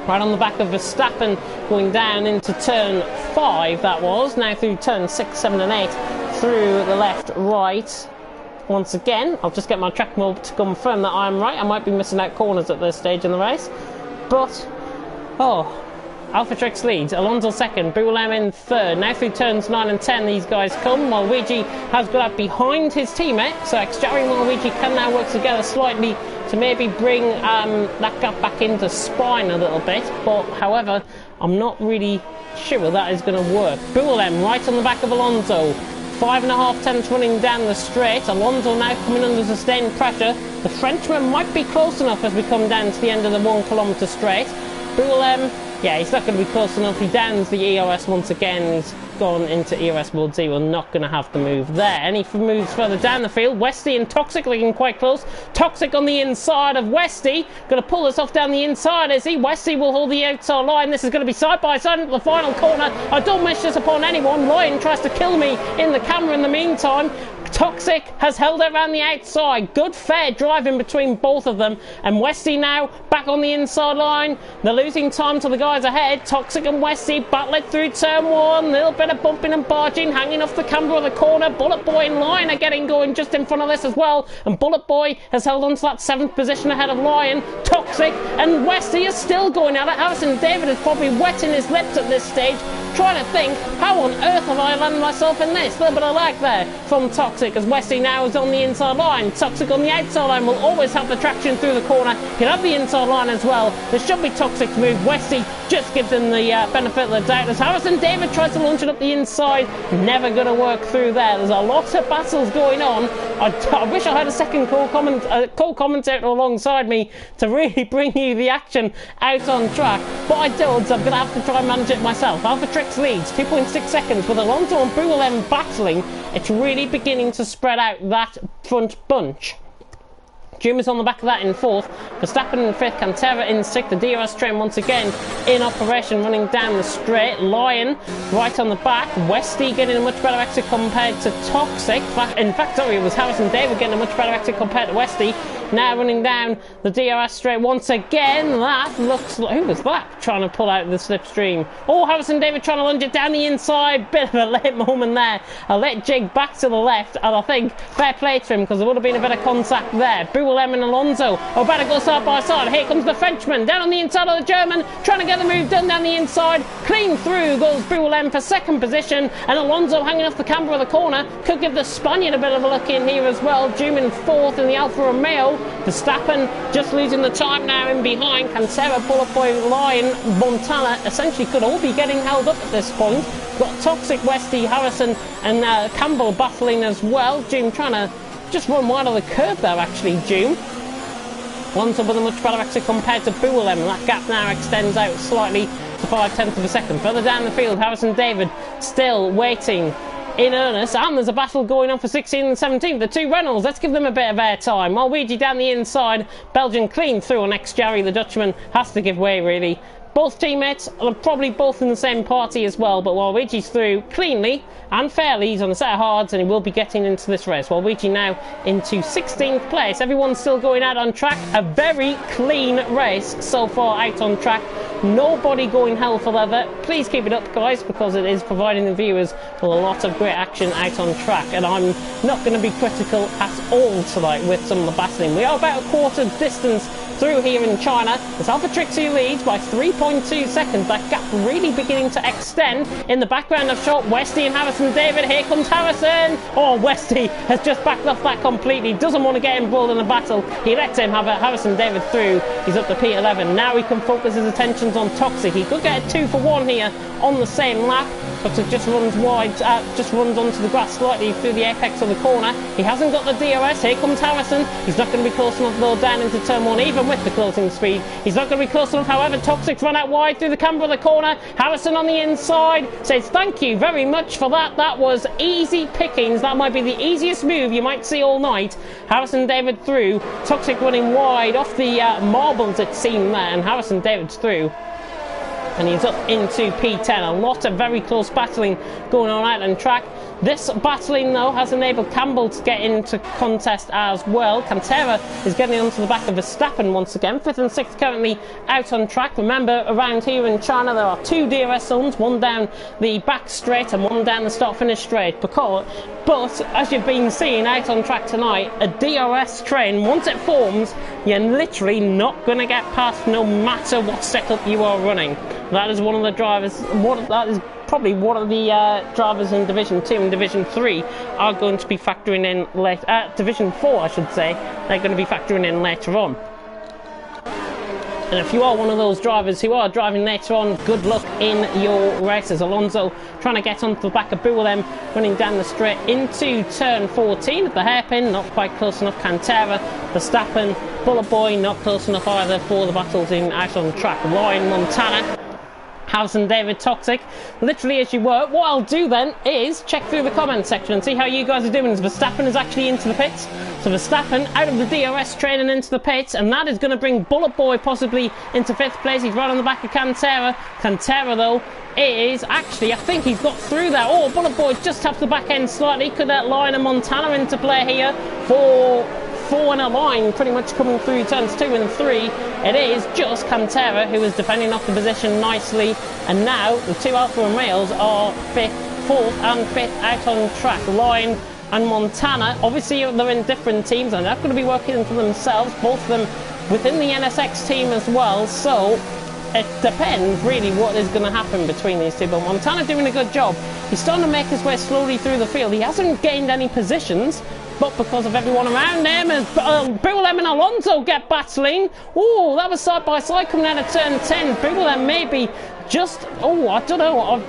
right on the back of Verstappen going down into turn 5, that was. Now through turn 6, 7 and 8 through the left, right. Once again, I'll just get my track mode to confirm that I'm right. I might be missing out corners at this stage in the race. But, Alphatrix leads, Alonso second, Boulem in 3rd. Now through turns 9 and 10 these guys come, while Luigi has got out behind his teammate. So ex-Jarry and Luigi can now work together slightly to maybe bring that gap back into Spine a little bit. But, however, I'm not really sure that is going to work. Boulem right on the back of Alonso. 5.5 tenths running down the straight. Alonso now coming under sustained pressure. The Frenchman might be close enough as we come down to the end of the 1 kilometre straight. Boulem, yeah, he's not going to be close enough. He downs the ERS once again. He's gone into ERS mode 0. Not going to have to move there. Any moves further down the field. Westy and Toxic looking quite close. Toxic on the inside of Westy. Going to pull this off down the inside, is he? Westy will hold the outside line. This is going to be side by side into the final corner. I don't wish this upon anyone. Lion tries to kill me in the camera in the meantime. Toxic has held it around the outside. Good fair driving between both of them. And Westy now back on the inside line. They're losing time to the guys ahead. Toxic and Westy battle it through turn 1. Little bit of bumping and barging, hanging off the camber of the corner. Bullet Boy and Lion are getting going just in front of this as well. And Bullet Boy has held on to that 7th position ahead of Lion. Toxic and Westy are still going at it. Harrison David is probably wetting his lips at this stage, trying to think, how on earth have I landed myself in this? A little bit of lag there from Toxic, as Westy now is on the inside line. Toxic on the outside line will always have the traction through the corner. He'll have the inside line as well. This should be Toxic's move. Westy just gives him the benefit of the doubt as Harrison David tries to launch it up up the inside, never going to work through there. There's a lot of battles going on. I wish I had a second co-commentator alongside me to really bring you the action out on track, but I don't, so I'm going to have to try and manage it myself. Alpha Trix leads 2.6 seconds with Alonso and Boualem battling. It's really beginning to spread out that front bunch. Jum is on the back of that in 4th, Verstappen in 5th, Cantera in 6th, the DRS train once again in operation, running down the straight. Lion right on the back, Westy getting a much better exit compared to Toxic. In fact, sorry, it was Harrison David getting a much better exit compared to Westy. Now running down the DRS straight once again. That looks like, who was that trying to pull out the slipstream? Oh, Harrison David trying to lunge it down the inside. Bit of a late moment there. A late jig back to the left, and I think fair play to him, because there would have been a bit of contact there. Boualem and Alonso about to go side by side. Here comes the Frenchman down on the inside of the German, trying to get the move done down the inside. Clean through goes Boualem for 2nd position, and Alonso hanging off the camber of the corner. Could give the Spaniard a bit of a look in here as well. Jum in 4th in the Alfa Romeo. Verstappen just losing the time now in behind. Cantera, Bullet Boy, Lion, Montana essentially could all be getting held up at this point. Got Toxic, Westy, Harrison and Campbell battling as well. Jum trying to just run wide of the curve there actually, Jum. Alonso with a much better exit compared to Boualem. That gap now extends out slightly to 0.5 of a second. Further down the field, Harrison David still waiting in earnest, and there's a battle going on for 16th and 17th. The two Reynolds, let's give them a bit of airtime. Luigi down the inside, Belgian clean through on ex-Jarry. The Dutchman has to give way really. Both teammates are probably both in the same party as well, but Luigi's through cleanly and fairly. He's on a set of hards and he will be getting into this race. Luigi now into 16th place. Everyone's still going out on track. A very clean race so far out on track. Nobody going hell for leather. Please keep it up, guys, because it is providing the viewers with a lot of great action out on track, and I'm not going to be critical at all tonight with some of the battling. We are about a quarter distance through here in China. It's Alpha Trix who leads by 3.2 seconds. That gap really beginning to extend. In the background of shot, Westy and Harrison David. Here comes Harrison. Oh, Westy has just backed off that completely. Doesn't want to get embroiled in a battle. He lets him have Harrison David through. He's up to P11. Now he can focus his attentions on Toxic. He could get a 2 for 1 here on the same lap, but it just runs wide, just runs onto the grass slightly through the apex of the corner. He hasn't got the DRS. Here comes Harrison. He's not going to be close enough though down into turn 1, even with the closing speed. He's not going to be close enough. However, Toxic's run out wide through the camber of the corner. Harrison on the inside says thank you very much for that. That was easy pickings. That might be the easiest move you might see all night. Harrison David through. Toxic running wide off the marbles it seemed there, and Harrison David's through. And he's up into P10. A lot of very close battling going on out on track. This battling, though, has enabled Campbell to get into contest as well. Cantera is getting onto the back of Verstappen once again. 5th and 6th currently out on track. Remember, around here in China, there are 2 DRS zones, one down the back straight and one down the start-finish straight. But as you've been seeing out on track tonight, a DRS train, once it forms, you're literally not going to get past no matter what setup you are running. That is one of the drivers, that is probably one of the drivers in Division 2 and Division 3 are going to be factoring in later, Division 4 I should say, they're going to be factoring in later on. And if you are one of those drivers who are driving later on, good luck in your races. Alonso trying to get onto the back of Boualem, running down the straight into turn 14 at the hairpin, not quite close enough. Cantera, Verstappen, Bullet Boy, not close enough either for the battles in out on track. Lion, Montana, Harrison David, Toxic, literally as you were. What I'll do then is check through the comments section and see how you guys are doing. As Verstappen is actually into the pits. So Verstappen out of the DRS train and into the pits, and that is going to bring Bullet Boy possibly into 5th place. He's right on the back of Cantera. Cantera though is actually, I think he's got through there. Oh, Bullet Boy just taps the back end slightly. Could that Lion and Montana into play here for 4 in a line, pretty much coming through turns 2 and 3. It is just Cantera who is defending off the position nicely, and now the 2 Alfa Romeos are 5th, 4th and 5th out on track. Lion and Montana, obviously they're in different teams and they're going to be working for themselves, both of them within the NSX team as well, so it depends really what is going to happen between these two. But Montana doing a good job. He's starting to make his way slowly through the field. He hasn't gained any positions, but because of everyone around him, as Boualem and Alonso get battling. Oh, that was side by side coming out of turn 10. Boualem maybe just, oh, I don't know.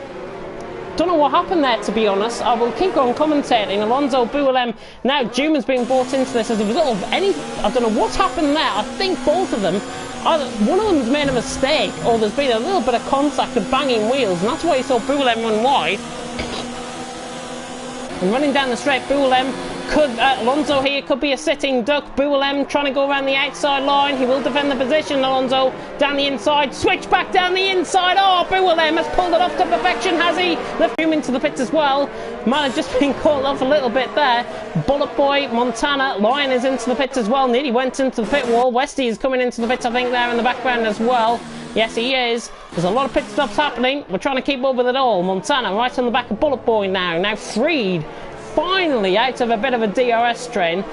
Don't know what happened there, to be honest. I will keep on commentating. Alonso, Boulem, now Duman's being brought into this as a result of any... I don't know what's happened there. I think both of them... Either one of them's made a mistake, or there's been a little bit of contact of banging wheels, and that's why you saw Boulem run wide. And running down the straight, Boulem could... Alonso here could be a sitting duck. Boulem trying to go around the outside line. He will defend the position. Alonso down the inside. Switch back down the inside. Oh, Boulem has pulled it off to perfection, has he? Left him into the pits as well. Might have just been caught off a little bit there. Bullet Boy, Montana, Lion is into the pits as well. Nearly went into the pit wall. Westy is coming into the pits, I think, there in the background as well. Yes, he is. There's a lot of pit stops happening. We're trying to keep up with it all. Montana right on the back of Bullet Boy now freed. Finally out of a bit of a DRS strain.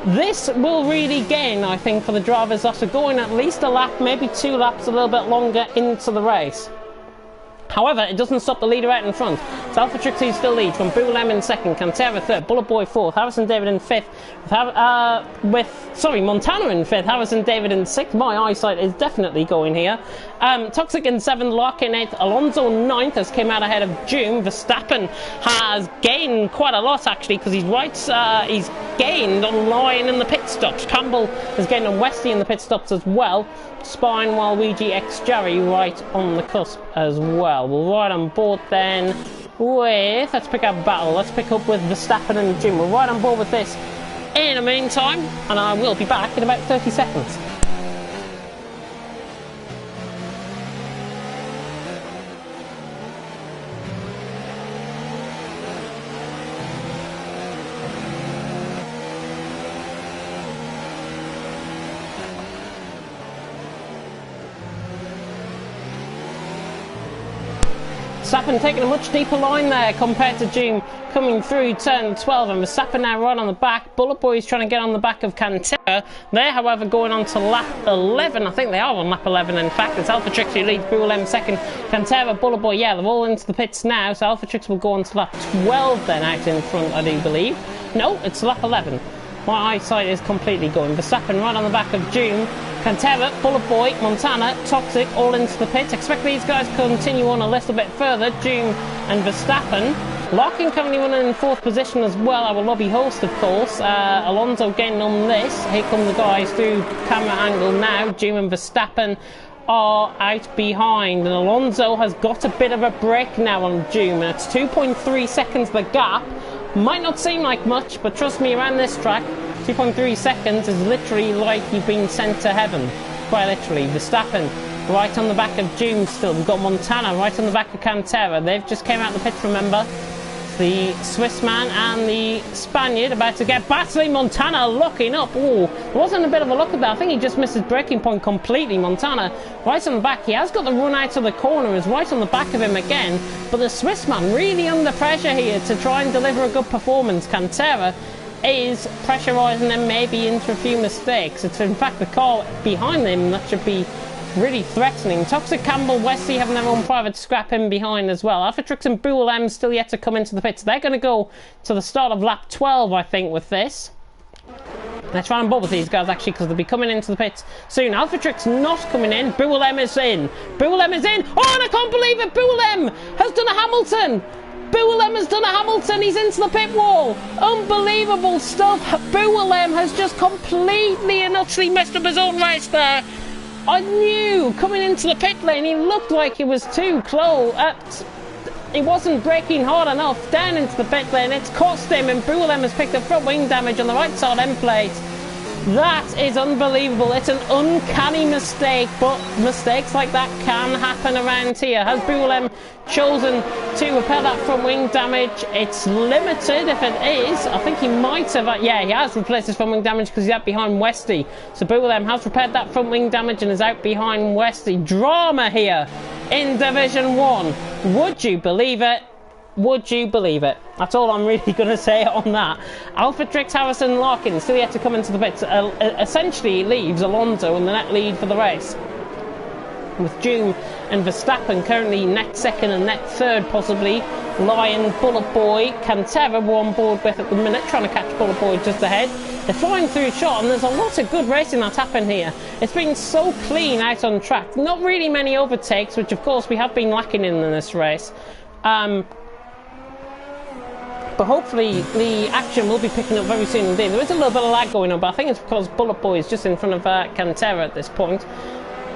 This will really gain, I think, for the drivers after going at least a lap, maybe 2 laps a little bit longer into the race. However, it doesn't stop the leader out in front. It's Alpha Trixie still leads from Boulem in second, Cantera third, Bullet Boy fourth, Harrison David in fifth, Montana in fifth, Harrison David in sixth. My eyesight is definitely going here. Toxic in seventh, Lark in eighth, Alonso ninth as came out ahead of June. Verstappen has gained quite a lot actually because he's gained on Lion in the pit stops. Campbell has gained on Westy in the pit stops as well. Spine, Waluigi X Jerry right on the cusp as well. We'll ride on board then with, let's pick up battle, let's pick up with Verstappen and Jim. We'll ride on board with this in the meantime, and I will be back in about 30 seconds. Verstappen taking a much deeper line there compared to June coming through turn 12, and Verstappen now right on the back. Bullet Boy is trying to get on the back of Cantera. They're, however, going on to lap 11. I think they are on lap 11, in fact. It's Alpha Trix who leads Boulem second. Cantera, Bullet Boy, yeah, they're all into the pits now, so Alpha Trix will go on to lap 12 then out in front, I do believe. No, it's lap 11. My eyesight is completely going. Verstappen right on the back of June. Cantera, Bullet Boy, Montana, Toxic, all into the pits. Expect these guys to continue on a little bit further. June and Verstappen. Larkin currently running in fourth position as well. Our lobby host, of course. Alonso getting on this. Here come the guys through camera angle now. June and Verstappen are out behind, and Alonso has got a bit of a break now on June, and it's 2.3 seconds the gap. Might not seem like much, but trust me, around this track 2.3 seconds is literally like you've been sent to heaven. Quite literally. Verstappen right on the back of June still. We've got Montana right on the back of Cantera. They've just came out the pits, remember. The Swiss man and the Spaniard about to get battling. Montana locking up. Ooh, wasn't a bit of a look at that. I think he just missed his braking point completely. Montana right on the back. He has got the run out of the corner. Is right on the back of him again. But the Swiss man really under pressure here to try and deliver a good performance. Cantera is pressurising them maybe into a few mistakes. It's in fact the car behind them that should be really threatening. Toxic, Campbell, Westy having their own private scrap in behind as well. Alpha Trix and Boulem still yet to come into the pits. They're going to go to the start of lap 12, I think, with this. Let's try and bob with these guys, actually, because they'll be coming into the pits soon. Alpha Trix not coming in. Boulem is in. Boulem is in. Oh, and I can't believe it. Boulem has done a Hamilton. Boulem has done a Hamilton. He's into the pit wall. Unbelievable stuff. Boulem has just completely and utterly messed up his own race there. I knew coming into the pit lane he looked like he was too close. He wasn't braking hard enough down into the pit lane. It's cost him, and Boulem has picked up front wing damage on the right side end plate. That is unbelievable. It's an uncanny mistake, but mistakes like that can happen around here. Has Boulem chosen to repair that front wing damage? It's limited if it is. I think he might have, yeah, he has replaced his front wing damage because he's out behind Westy. So Boulem has repaired that front wing damage and is out behind Westy. Drama here in Division 1. Would you believe it? Would you believe it? That's all I'm really going to say on that. Alpha Trix, Harrison, Larkin still yet to come into the pits. Essentially leaves Alonso in the net lead for the race, with June and Verstappen currently net second and net third possibly. Lion, Bullet Boy, Cantera we're on board with at the minute, trying to catch Bullet Boy just ahead. They're flying through shot, and there's a lot of good racing that's happened here. It's been so clean out on track. Not really many overtakes, which of course we have been lacking in this race. But hopefully the action will be picking up very soon indeed. There is a little bit of lag going on, but I think it's because Bullet Boy is just in front of Cantera at this point.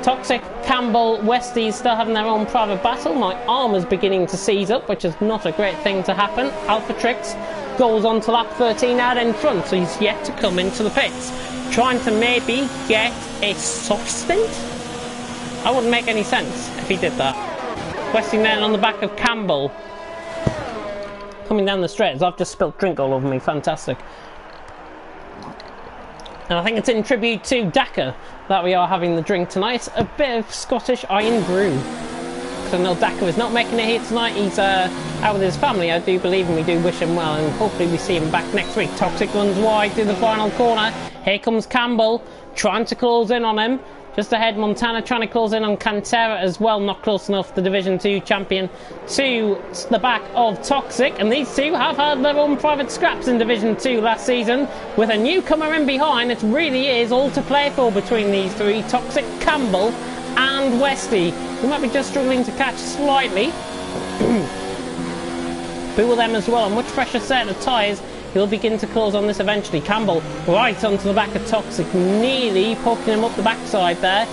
Toxic, Campbell, Westy still having their own private battle. My arm is beginning to seize up, which is not a great thing to happen. Alpha Trix goes on to lap 13 out in front, so he's yet to come into the pits. Trying to maybe get a soft stint? That wouldn't make any sense if he did that. Westy then on the back of Campbell. Coming down the straight, as I've just spilt drink all over me, fantastic. And I think it's in tribute to Dakar that we are having the drink tonight. A bit of Scottish iron brew. Because I know Dakar is not making it here tonight. He's out with his family, I do believe, and we do wish him well. And hopefully we see him back next week. Toxic runs wide through the final corner. Here comes Campbell, trying to close in on him. Just ahead, Montana trying to close in on Cantera as well. Not close enough, the Division 2 champion, to the back of Toxic. And these two have had their own private scraps in Division 2 last season. With a newcomer in behind, it really is all to play for between these three. Toxic, Campbell and Westy, who might be just struggling to catch slightly. Boo them as well. A much fresher set of tyres. He'll begin to close on this eventually. Campbell right onto the back of Toxic, nearly poking him up the backside there,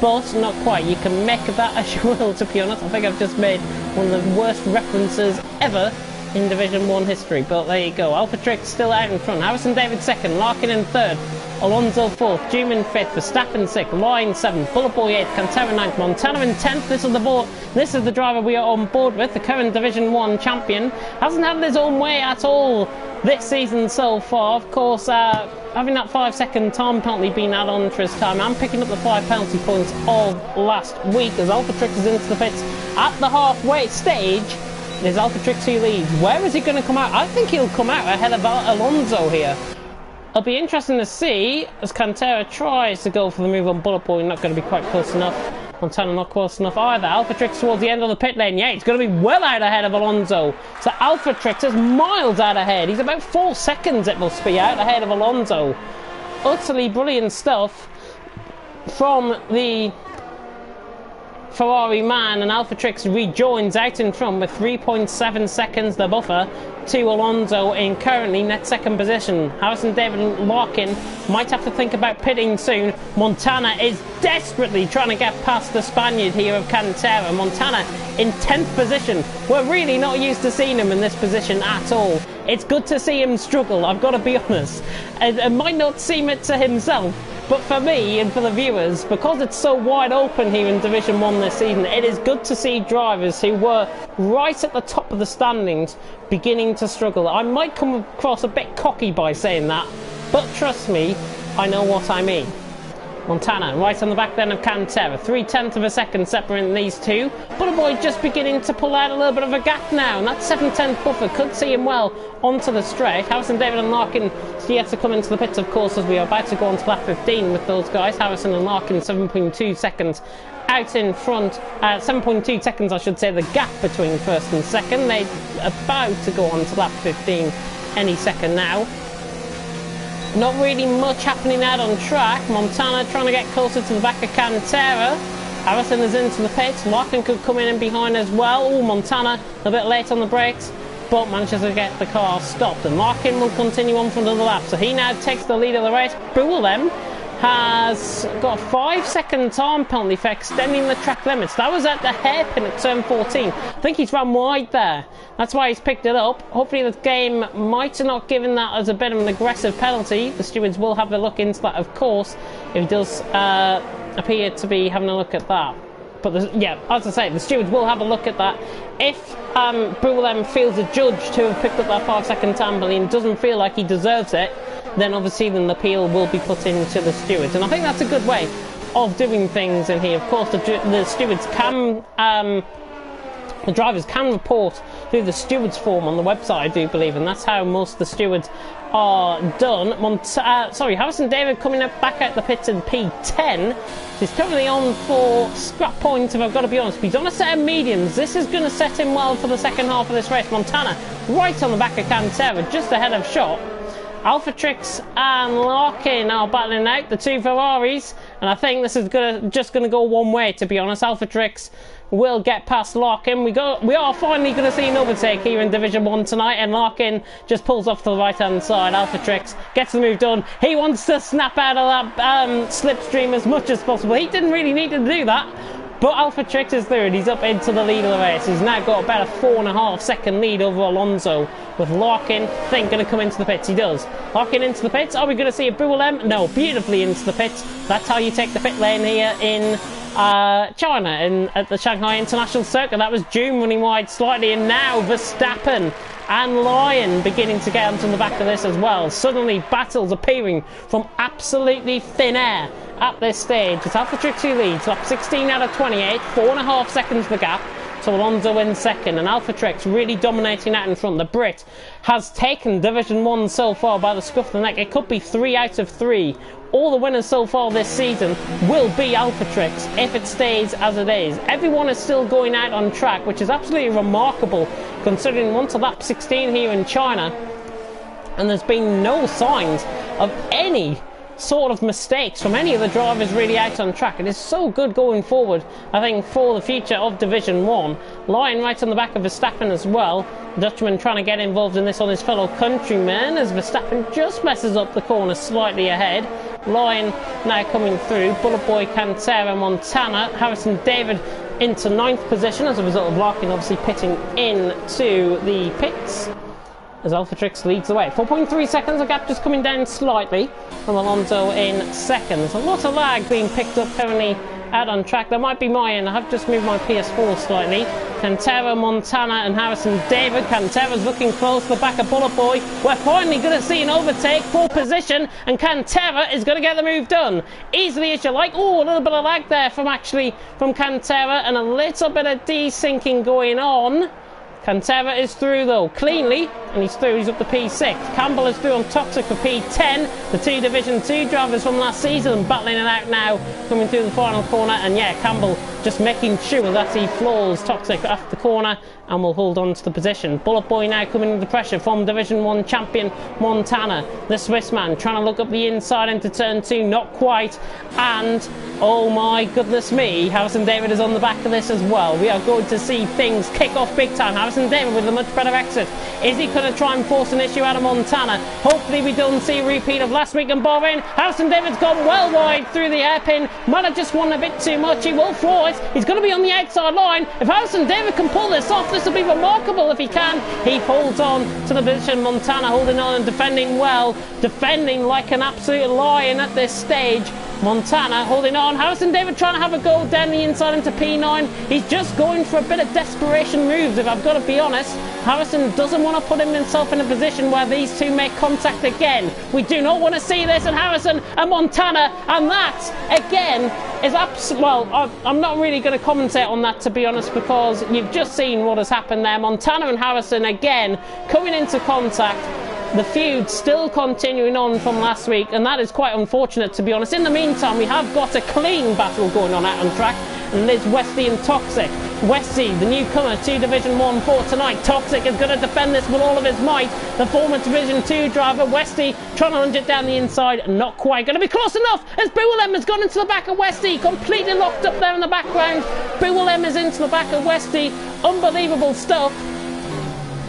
but not quite. You can make of that as you will, to be honest. I think I've just made one of the worst references ever in Division 1 history, but there you go. Alpha Trix still out in front. Harrison David second, Larkin in third, Alonso fourth, Duman fifth, Verstappen sixth, Lyon seventh, Bullet Boy eighth, Cantera ninth, Montana in 10th. This is the driver we are on board with, the current Division 1 champion. Hasn't had his own way at all this season so far. Of course, having that 5-second time penalty being added on to his time, I'm picking up the 5 penalty points of last week as Alpha Trix is into the pits at the halfway stage. There's Alpha Trix who leads. Where is he going to come out? I think he'll come out ahead of Alonso here. It'll be interesting to see as Cantera tries to go for the move on Bullet Boy. Not going to be quite close enough. Montana not close enough either. Alpha Trix towards the end of the pit lane. Yeah, he's going to be well out ahead of Alonso. So Alpha Trix is miles out ahead. He's about 4 seconds, it must be, out ahead of Alonso. Utterly brilliant stuff from the Ferrari man, and Alpha Trix rejoins out in front with 3.7 seconds the buffer to Alonso in currently net second position. Harrison David and Larkin might have to think about pitting soon. Montana is desperately trying to get past the Spaniard here of Cantera. Montana in 10th position. We're really not used to seeing him in this position at all. It's good to see him struggle, I've got to be honest. It might not seem it to himself, but for me and for the viewers, because it's so wide open here in Division 1 this season, it is good to see drivers who were right at the top of the standings beginning to struggle. I might come across a bit cocky by saying that, but trust me, I know what I mean. Montana right on the back then of Cantera, 0.3 of a second separating these two. Bullet Boy just beginning to pull out a little bit of a gap now, and that 7/10 buffer could see him well onto the straight. Harrison David and Larkin yet to come into the pits, of course, as we are about to go on to lap 15 with those guys. Harrison and Larkin 7.2 seconds out in front, 7.2 seconds I should say, the gap between first and second. They're about to go on to lap 15 any second now. Not really much happening out on track. Montana trying to get closer to the back of Cantera. Harrison is into the pits. Larkin could come in behind as well. Oh, Montana a bit late on the brakes, but manages to get the car stopped. And Larkin will continue on for another lap. So he now takes the lead of the race. Boolem has got a 5-second time penalty for extending the track limits. That was at the hairpin at turn 14. I think he's run wide there. That's why he's picked it up. Hopefully the game might have not given that as a bit of an aggressive penalty. The stewards will have a look into that, of course, if he does appear to be having a look at that. But yeah, as I say, the stewards will have a look at that. If Boolem feels adjudged to have picked up that 5-second time penalty and doesn't feel like he deserves it, then obviously the appeal will be put into the stewards. And I think that's a good way of doing things in here. Of course, the stewards can, the drivers can report through the stewards form on the website, I do believe, and that's how most of the stewards are done. Harrison David coming up back out the pits in P10. He's currently on for scrap points, if I've got to be honest. He's on a set of mediums. This is going to set him well for the second half of this race. Montana right on the back of Cantera, just ahead of shot. Alpha Trix and Larkin are battling out, the two Ferraris, and I think this is just gonna go one way, to be honest. Alphatrix will get past Larkin. We are finally going to see an overtake here in Division 1 tonight, and Larkin just pulls off to the right hand side. Alphatrix gets the move done. He wants to snap out of that slipstream as much as possible. He didn't really need to do that, but Alphatrix is third. He's up into the lead of the race. He's now got about a 4.5 second lead over Alonso, with Larkin, I think, going to come into the pits. He does. Larkin into the pits. Are we going to see a Buellem? No, beautifully into the pits. That's how you take the pit lane here in China, at the Shanghai International Circuit. That was June running wide slightly, and now Verstappen and Lion beginning to get onto the back of this as well. Suddenly battles appearing from absolutely thin air at this stage. It's Alphatrix who leads, up 16 out of 28, 4.5 seconds the gap. So Alonso in second, and Alphatrix really dominating out in front. The Brit has taken Division 1 so far by the scruff of the neck. It could be 3 out of 3. All the winners so far this season will be Alphatrix if it stays as it is. Everyone is still going out on track, which is absolutely remarkable considering once a lap 16 here in China, and there's been no signs of any sort of mistakes from any of the drivers really out on track. It is so good going forward, I think, for the future of Division 1. Lion right on the back of Verstappen as well. Dutchman trying to get involved in this on his fellow countrymen as Verstappen just messes up the corner slightly ahead. Lion now coming through. Bullet Boy, Cantera, Montana, Harrison David into 9th position as a result of Larkin obviously pitting into the pits, as Alphatrix leads the way. 4.3 seconds, the gap just coming down slightly from Alonso in second. There's a lot of lag being picked up currently out on track. That might be mine. I have just moved my PS4 slightly. Cantera, Montana and Harrison David. Cantera's looking close to the back of Bullet Boy. We're finally going to see an overtake, pole position, and Cantera is going to get the move done. Easily as you like. Oh, a little bit of lag there from Cantera, and a little bit of desyncing going on. Cantera is through though, cleanly, and he's through, he's up to P6. Campbell is through on Toxic for P10. The two Division 2 drivers from last season battling it out now, coming through the final corner, and yeah, Campbell just making sure that he floors Toxic after the corner and will hold on to the position. Bullet Boy now coming under pressure from Division 1 champion Montana. The Swiss man trying to look up the inside into turn 2, not quite, and oh my goodness me, Harrison David is on the back of this as well. We are going to see things kick off big time. Harrison David with a much better exit. Is he going to try and force an issue out of Montana? Hopefully we don't see a repeat of last week in Bahrain. Harrison David's gone well wide through the hairpin. Might have just won a bit too much. He will floor it. He's going to be on the outside line. If Harrison David can pull this off, this will be remarkable if he can. He holds on to the position. Montana holding on and defending well. Defending like an absolute lion at this stage. Montana holding on. Harrison David trying to have a go down the inside into P9. He's just going for a bit of desperation moves, if I've got to be honest. Harrison doesn't want to put himself in a position where these two make contact again. We do not want to see this, and Harrison and Montana, and that again is absolutely, well, I'm not really going to commentate on that, to be honest, because you've just seen what has happened there. Montana and Harrison again coming into contact. The feud still continuing on from last week, and that is quite unfortunate, to be honest. In the meantime, we have got a clean battle going on out on track, and Liz Westy and Toxic. Westy, the newcomer to Division 1 for tonight. Toxic is going to defend this with all of his might. The former Division 2 driver, Westy, trying to lunge it down the inside, not quite going to be close enough, as Buellem has gone into the back of Westy, completely locked up there in the background. Buellem is into the back of Westy. Unbelievable stuff.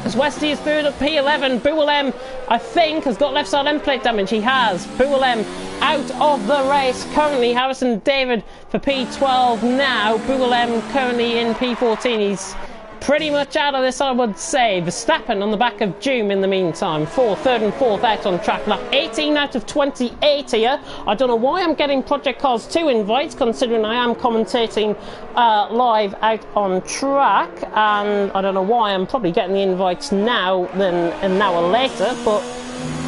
As Westy is through to P11, Buellem, I think, has got left side end plate damage. He has. Buellem out of the race. Currently, Harrison David for P12 now. Buellem currently in P14. He's pretty much out of this, I would say. Verstappen on the back of Doom in the meantime. Third and fourth out on track. Lap 18 out of 28 here. I don't know why I'm getting Project Cars 2 invites, considering I am commentating live out on track, and I don't know why I'm probably getting the invites now than an hour later, but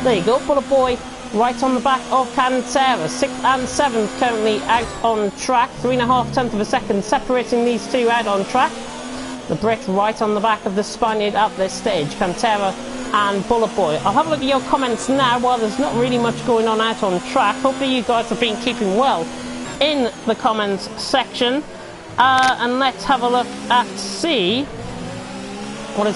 there you go. Bullet Boy right on the back of Cantera. 6th and 7th currently out on track. 3.5 tenths of a second separating these two out on track. The Brit right on the back of the Spaniard at this stage. Cantera and Bullet Boy. I'll have a look at your comments now while there's not really much going on out on track. Hopefully you guys have been keeping well in the comments section. And let's have a look at see what is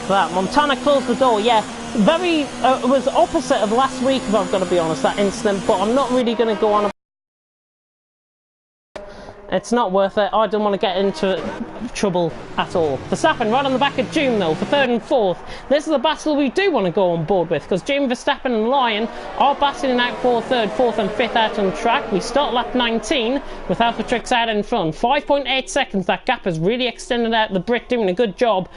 that. Montana closed the door, yeah. Very, it was opposite of last week, if I've got to be honest, that incident, but I'm not really going to go on. It's not worth it. I don't want to get into trouble at all. Verstappen right on the back of Doom though for 3rd and 4th. This is a battle we do want to go on board with, because Doom, Verstappen and Lyon are battling out for 3rd, 4th and 5th out on track. We start lap 19 with Alphatrix out in front. 5.8 seconds, that gap has really extended out. The Brit doing a good job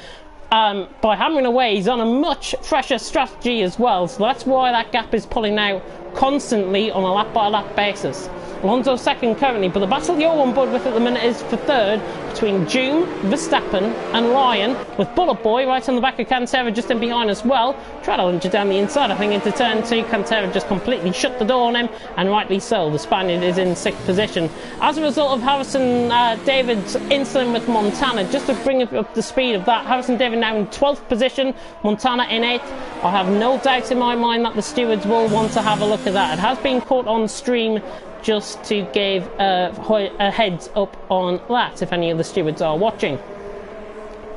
by hammering away. He's on a much fresher strategy as well, so that's why that gap is pulling out constantly on a lap by lap basis. Alonso's second currently, but the battle you're on board with at the minute is for 3rd between Doom, Verstappen and Lyon, with Bullet Boy right on the back of Cantera just in behind as well. Try to lunge it down the inside, I think, into turn 2. Cantera just completely shut the door on him, and rightly so. The Spaniard is in 6th position. As a result of Harrison David's incident with Montana, just to bring up the speed of that, Harrison David now in 12th position, Montana in 8th. I have no doubt in my mind that the stewards will want to have a look at that. It has been caught on stream just to give a heads up on that, if any of the stewards are watching.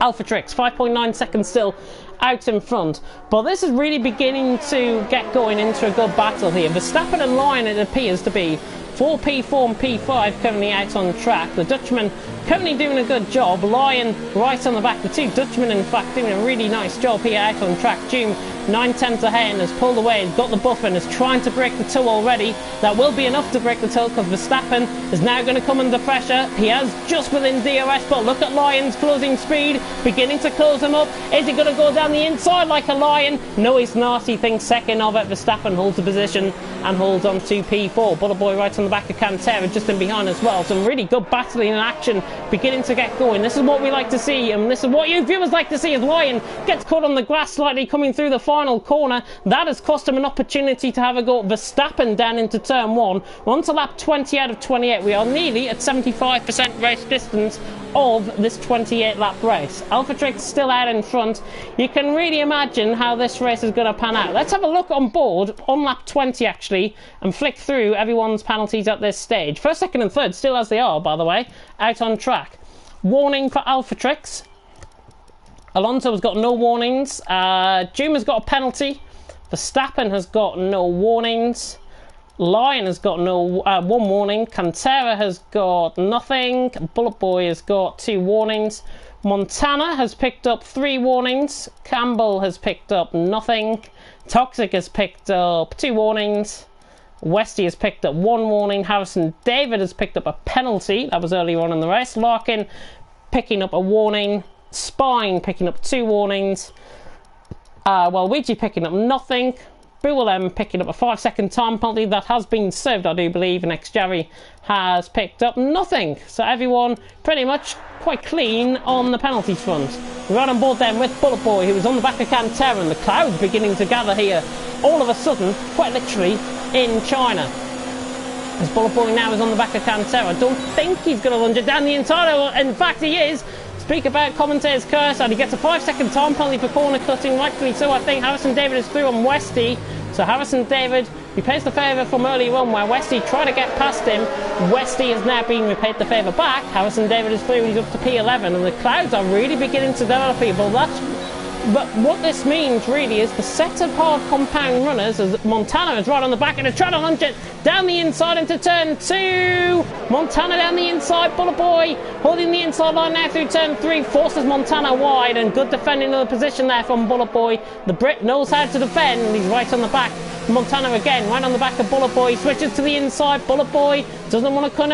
Alphatrix, 5.9 seconds still out in front, but this is really beginning to get going into a good battle here. Verstappen and Lyon, it appears to be, for P4 and P5 currently out on track. The Dutchman currently doing a good job. Lyon right on the back. The two Dutchmen, in fact, doing a really nice job here out on track. Doom 9/10 ahead and has pulled away, has got the buffer and is trying to break the toe already. That will be enough to break the toe, because Verstappen is now going to come under pressure. He has just within DRS, but look at Lyon's closing speed, beginning to close him up. Is he going to go down the inside like a Lyon? No, he's not. He thinks second of it. Verstappen holds the position and holds on to P4. Bullet Boy right on the back of Cantera just in behind as well. Some really good battling in action beginning to get going. This is what we like to see, and this is what you viewers like to see, as Lyon gets caught on the grass slightly coming through the final corner. That has cost him an opportunity to have a go at Verstappen down into turn 1. We're on to lap 20 out of 28. We are nearly at 75% race distance of this 28 lap race. Alphatrix still out in front. You can really imagine how this race is going to pan out. Let's have a look on board on lap 20 actually, and flick through everyone's penalties at this stage. 1st, 2nd and 3rd still as they are, by the way, out on track. Warning for Alphatrix. Alonso has got no warnings. Doom has got a penalty. Verstappen has got no warnings. Lyon has got no one warning. Cantera has got nothing. Bullet Boy has got 2 warnings. Montana has picked up 3 warnings. Campbell has picked up nothing. Toxic has picked up 2 warnings. Westy has picked up 1 warning. Harrison David has picked up a penalty. That was earlier on in the race. Larkin picking up a warning. Spine picking up 2 warnings. Ouija picking up nothing. Buellem picking up a 5-second time penalty that has been served, I do believe, and X-Jerry has picked up nothing. So everyone pretty much quite clean on the penalty front. We're right on board then with Bullet Boy, who was on the back of Cantera, and the clouds beginning to gather here all of a sudden, quite literally, in China. As Bullet Boy now is on the back of Cantera. I don't think he's going to lunge it down the inside. In fact, he is. Speak about commentator's curse, and he gets a 5-second time penalty for corner cutting, rightfully so. I think Harrison David is through on Westy. So Harrison David repays the favour from earlier on, where Westy tried to get past him. Westy has now been repaid the favour back. Harrison David is through, he's up to P11, and the clouds are really beginning to develop people. But what this means really is the set of hard compound runners, as Montana is right on the back and is trying to lunge it down the inside into turn 2. Montana down the inside. Bullet Boy holding the inside line now through turn 3, forces Montana wide, and good defending of the position there from Bullet Boy. The Brit knows how to defend, and he's right on the back. Montana again, right on the back of Bullet Boy, switches to the inside. Bullet Boy doesn't want to come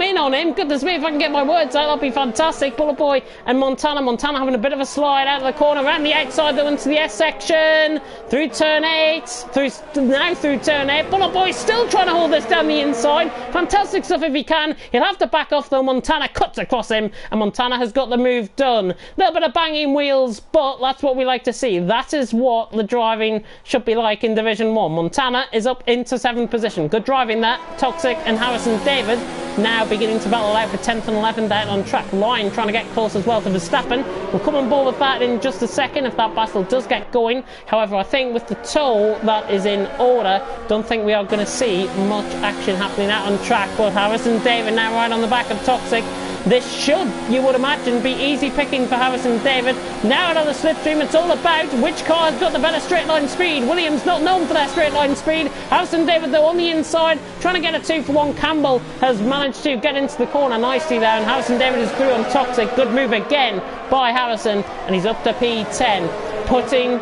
in on him. Goodness me, if I can get my words out, that'll be fantastic. Bullet Boy and Montana having a bit of a slide out of the corner, around the outside though into the S section, through turn 8, through turn 8. Bullet Boy still trying to hold this down the inside. Fantastic stuff if he can. He'll have to back off though. Montana cuts across him, and Montana has got the move done. A little bit of banging wheels, but that's what we like to see. That is what the driving should be like in Division 1. Montana is up into 7th position. Good driving there. Toxic and Harrison David now beginning to battle out for 10th and 11th out on track. Lyon trying to get close as well to Verstappen. We'll come on board with that in just a second if that battle does get going. However, I think with the toe that is in order, don't think we are going to see much action happening out on track. But Harrison David now right on the back of Toxic. This should, you would imagine, be easy picking for Harrison David. Now out of the slipstream, it's all about which car has got the better straight line speed. Williams not known for their straight line speed. Harrison David, though, on the inside, trying to get a 2-for-1. Campbell has managed to get into the corner nicely there, and Harrison David is through on Toxic. Good move again by Harrison, and he's up to P10, putting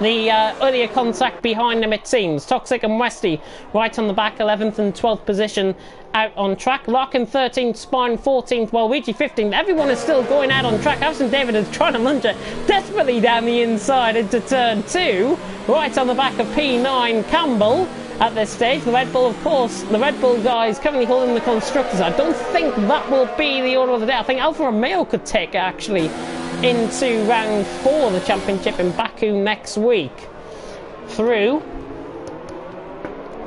the earlier contact behind him, it seems. Toxic and Westy right on the back, 11th and 12th position out on track. Larkin 13th, Spine 14th, Waluigi 15th. Everyone is still going out on track. Harrison David is trying to lunge it desperately down the inside into turn 2, right on the back of P9 Campbell. At this stage, the Red Bull, of course, the Red Bull guys currently holding the constructors. I don't think that will be the order of the day. I think Alfa Romeo could take it, actually, into round 4 of the championship in Baku next week. Through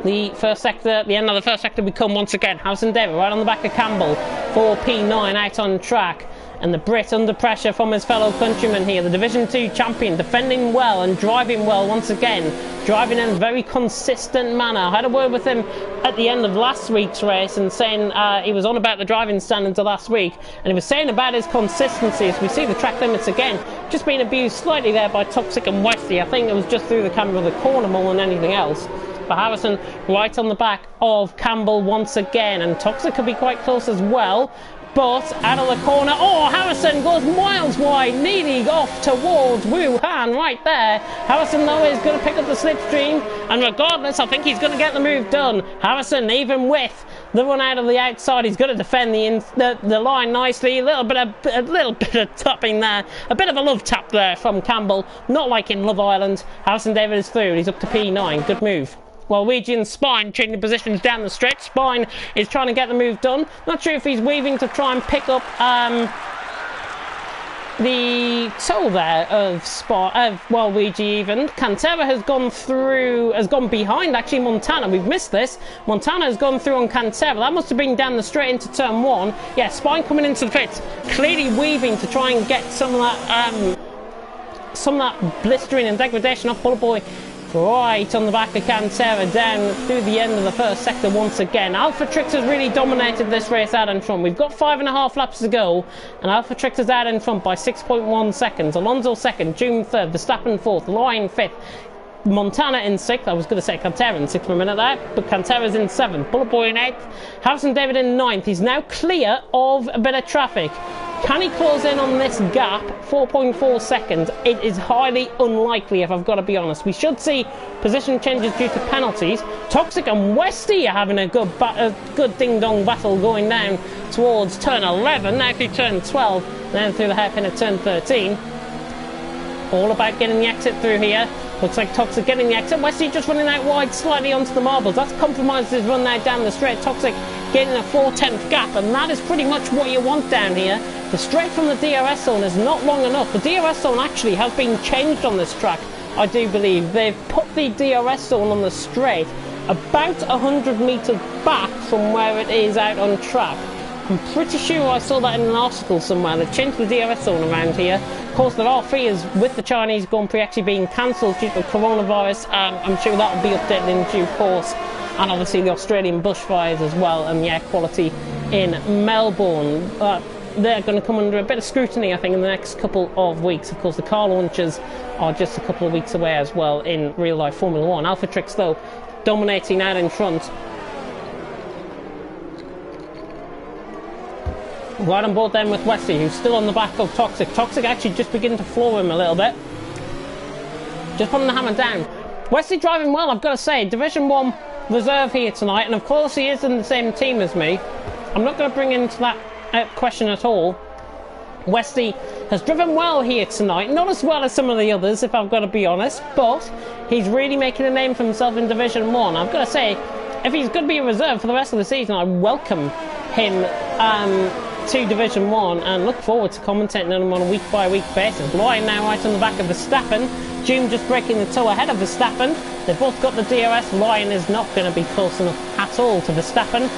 the first sector, the end of the first sector, we come once again. Harrison David right on the back of Campbell for P9 out on track. And the Brit under pressure from his fellow countryman here, the Division 2 champion, defending well and driving well once again, driving in a very consistent manner. I had a word with him at the end of last week's race and saying he was on about the driving standards of last week, and he was saying about his consistency as we see the track limits again, just being abused slightly there by Toxic and Westy. I think it was just through the camera of the corner more than anything else. But Harrison right on the back of Campbell once again, and Toxic could be quite close as well. But out of the corner, oh, Harrison goes miles wide, nearly off towards Wuhan right there. Harrison, though, is going to pick up the slipstream, and regardless, I think he's going to get the move done. Harrison, even with the run out of the outside, he's going to defend the line nicely. A little bit of tapping there, a bit of a love tap there from Campbell, not like in Love Island. Harrison David is through, he's up to P9, good move. Waluigi and Spine changing positions down the stretch. Spine is trying to get the move done. Not sure if he's weaving to try and pick up the toe there of Waluigi even. Cantera has gone behind actually Montana. We've missed this. Montana has gone through on Cantera. That must have been down the straight into turn 1. Yeah, Spine coming into the pits, clearly weaving to try and get some of that blistering and degradation off Bullet Boy. Right on the back of Cantera, down through the end of the first sector once again. Alpha Trix has really dominated this race out in front. We've got 5.5 laps to go, and Alpha Trix is out in front by 6.1 seconds. Alonso second, June third, Verstappen fourth, Lyon fifth, Montana in 6th. I was going to say Cantera in 6th for a minute there, but Cantera's in 7th. Bullet Boy in 8th. Harrison David in 9th. He's now clear of a bit of traffic. Can he close in on this gap? 4.4 seconds. It is highly unlikely, if I've got to be honest. We should see position changes due to penalties. Toxic and Westy are having a good ding-dong battle going down towards turn 11, now through turn 12, then through the hairpin at turn 13. All about getting the exit through here. Looks like Toxic getting the exit. Westy just running out wide slightly onto the marbles. That's compromised his run now down the straight. Toxic getting a 4/10 gap, and that is pretty much what you want down here. The straight from the DRS zone is not long enough. The DRS zone actually has been changed on this track, I do believe. They've put the DRS zone on the straight about 100 metres back from where it is out on track. I'm pretty sure I saw that in an article somewhere. They've changed the DRS zone around here. Of course, there are fears with the Chinese Grand Prix actually being cancelled due to coronavirus. I'm sure that will be updated in due course. And obviously the Australian bushfires as well, and the air quality in Melbourne. They're going to come under a bit of scrutiny, I think, in the next couple of weeks. Of course, the car launches are just a couple of weeks away as well in real-life Formula 1. Alpha Trix, though, dominating out in front. Right on board then with Westy, who's still on the back of Toxic. Toxic actually just beginning to floor him a little bit. Just putting the hammer down. Westy driving well, I've got to say. Division 1 reserve here tonight, and of course he is in the same team as me. I'm not going to bring into that question at all. Westy has driven well here tonight, not as well as some of the others, if I've got to be honest, but he's really making a name for himself in Division 1. I've got to say, if he's going to be a reserve for the rest of the season, I welcome him to Division 1 and look forward to commentating on him on a week-by-week basis. Lyon now right on the back of Verstappen. June just breaking the toe ahead of Verstappen. They've both got the DRS. Lyon is not going to be close enough at all to Verstappen.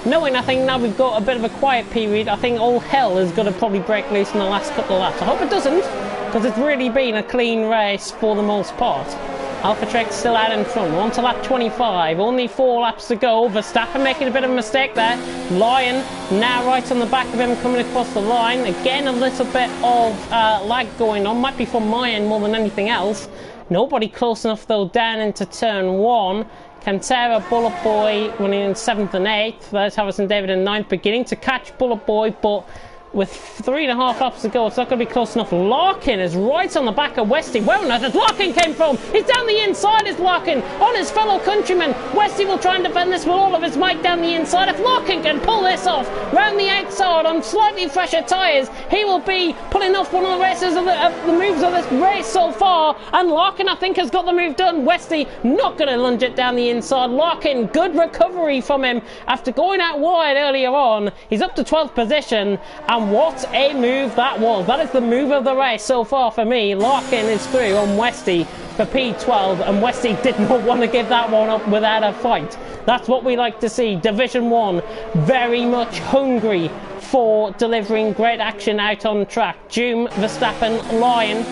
Knowing, I think, now we've got a bit of a quiet period, I think all hell is going to probably break loose in the last couple of laps. I hope it doesn't, because it's really been a clean race for the most part. Alpha Trek still out in front. We're on to lap 25. Only 4 laps to go. Verstappen making a bit of a mistake there. Lion now right on the back of him coming across the line. Again, a little bit of lag going on. Might be from my end more than anything else. Nobody close enough though down into turn 1. Cantera, Bullet Boy running in 7th and 8th. There's Harrison David in 9th, beginning to catch Bullet Boy, but with 3.5 laps to go, it's not going to be close enough. Larkin is right on the back of Westy. Where on earth did Larkin came from? He's down the inside, is Larkin, on his fellow countryman. Westy will try and defend this with all of his might down the inside. If Larkin can pull this off round the outside on slightly fresher tyres, he will be pulling off one of the races of the moves of this race so far. And Larkin, I think, has got the move done. Westy not going to lunge it down the inside. Larkin, good recovery from him after going out wide earlier on. He's up to 12th position, and what a move that was. That is the move of the race so far for me. Larkin is through on Westy for P12, and Westy did not want to give that one up without a fight. That's what we like to see. Division 1 very much hungry for delivering great action out on track. Doom, Verstappen, Lion,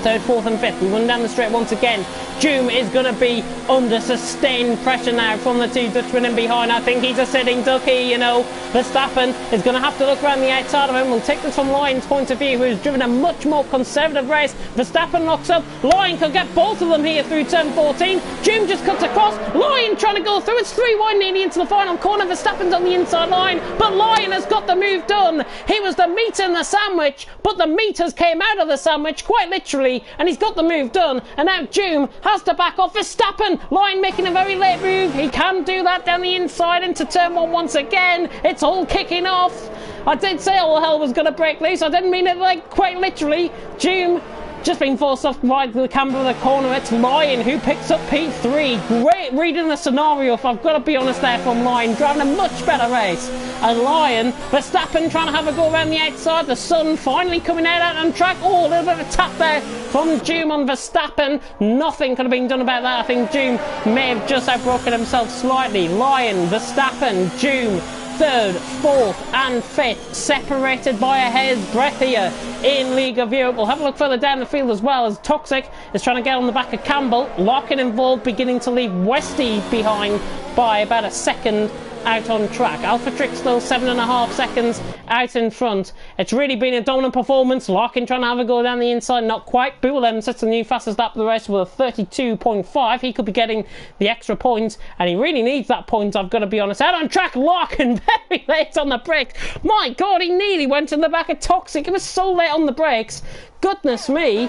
3rd, 4th and 5th. We run down the straight once again. Doom is going to be under sustained pressure now from the 2 Dutchmen in behind. I think he's a sitting ducky, you know. Verstappen is going to have to look around the outside of him. We'll take this from Lion's point of view, who's driven a much more conservative race. Verstappen locks up. Lion could get both of them here through turn 14. Doom just cuts across. Lion trying to go through. It's 3 wide nearly into the final corner. Verstappen's on the inside line, but Lion has got the move done. He was the meat in the sandwich, but the meat has came out of the sandwich, quite literally, and he's got the move done. And now Doom has to back off. Verstappen, Lion making a very late move. He can do that down the inside into turn 1 once again. It's all kicking off. I did say all hell was going to break loose. I didn't mean it like quite literally. Doom just been forced off right to the camber of the corner. It's Lion who picks up P3. Great reading the scenario, if I've got to be honest there, from Lion. Driving a much better race. And Lion, Verstappen trying to have a go around the outside. The sun finally coming out on track. Oh, a little bit of a tap there from Doom on Verstappen. Nothing could have been done about that. I think Doom may have just outbroken himself slightly. Lion, Verstappen, Doom, 3rd, 4th and 5th, separated by a hair's breadth here in League of Europe. We'll have a look further down the field as well, as Toxic is trying to get on the back of Campbell. Larkin involved, beginning to leave Westy behind by about a second out on track. Alpha Trick still 7.5 seconds out in front. It's really been a dominant performance. Larkin trying to have a go down the inside, not quite. Boolem sets the new fastest lap of the race with a 32.5. He could be getting the extra points, and he really needs that point, I've got to be honest. Out on track, Larkin very late on the brakes. My God, he nearly went in the back of Toxic. It was so late on the brakes. Goodness me.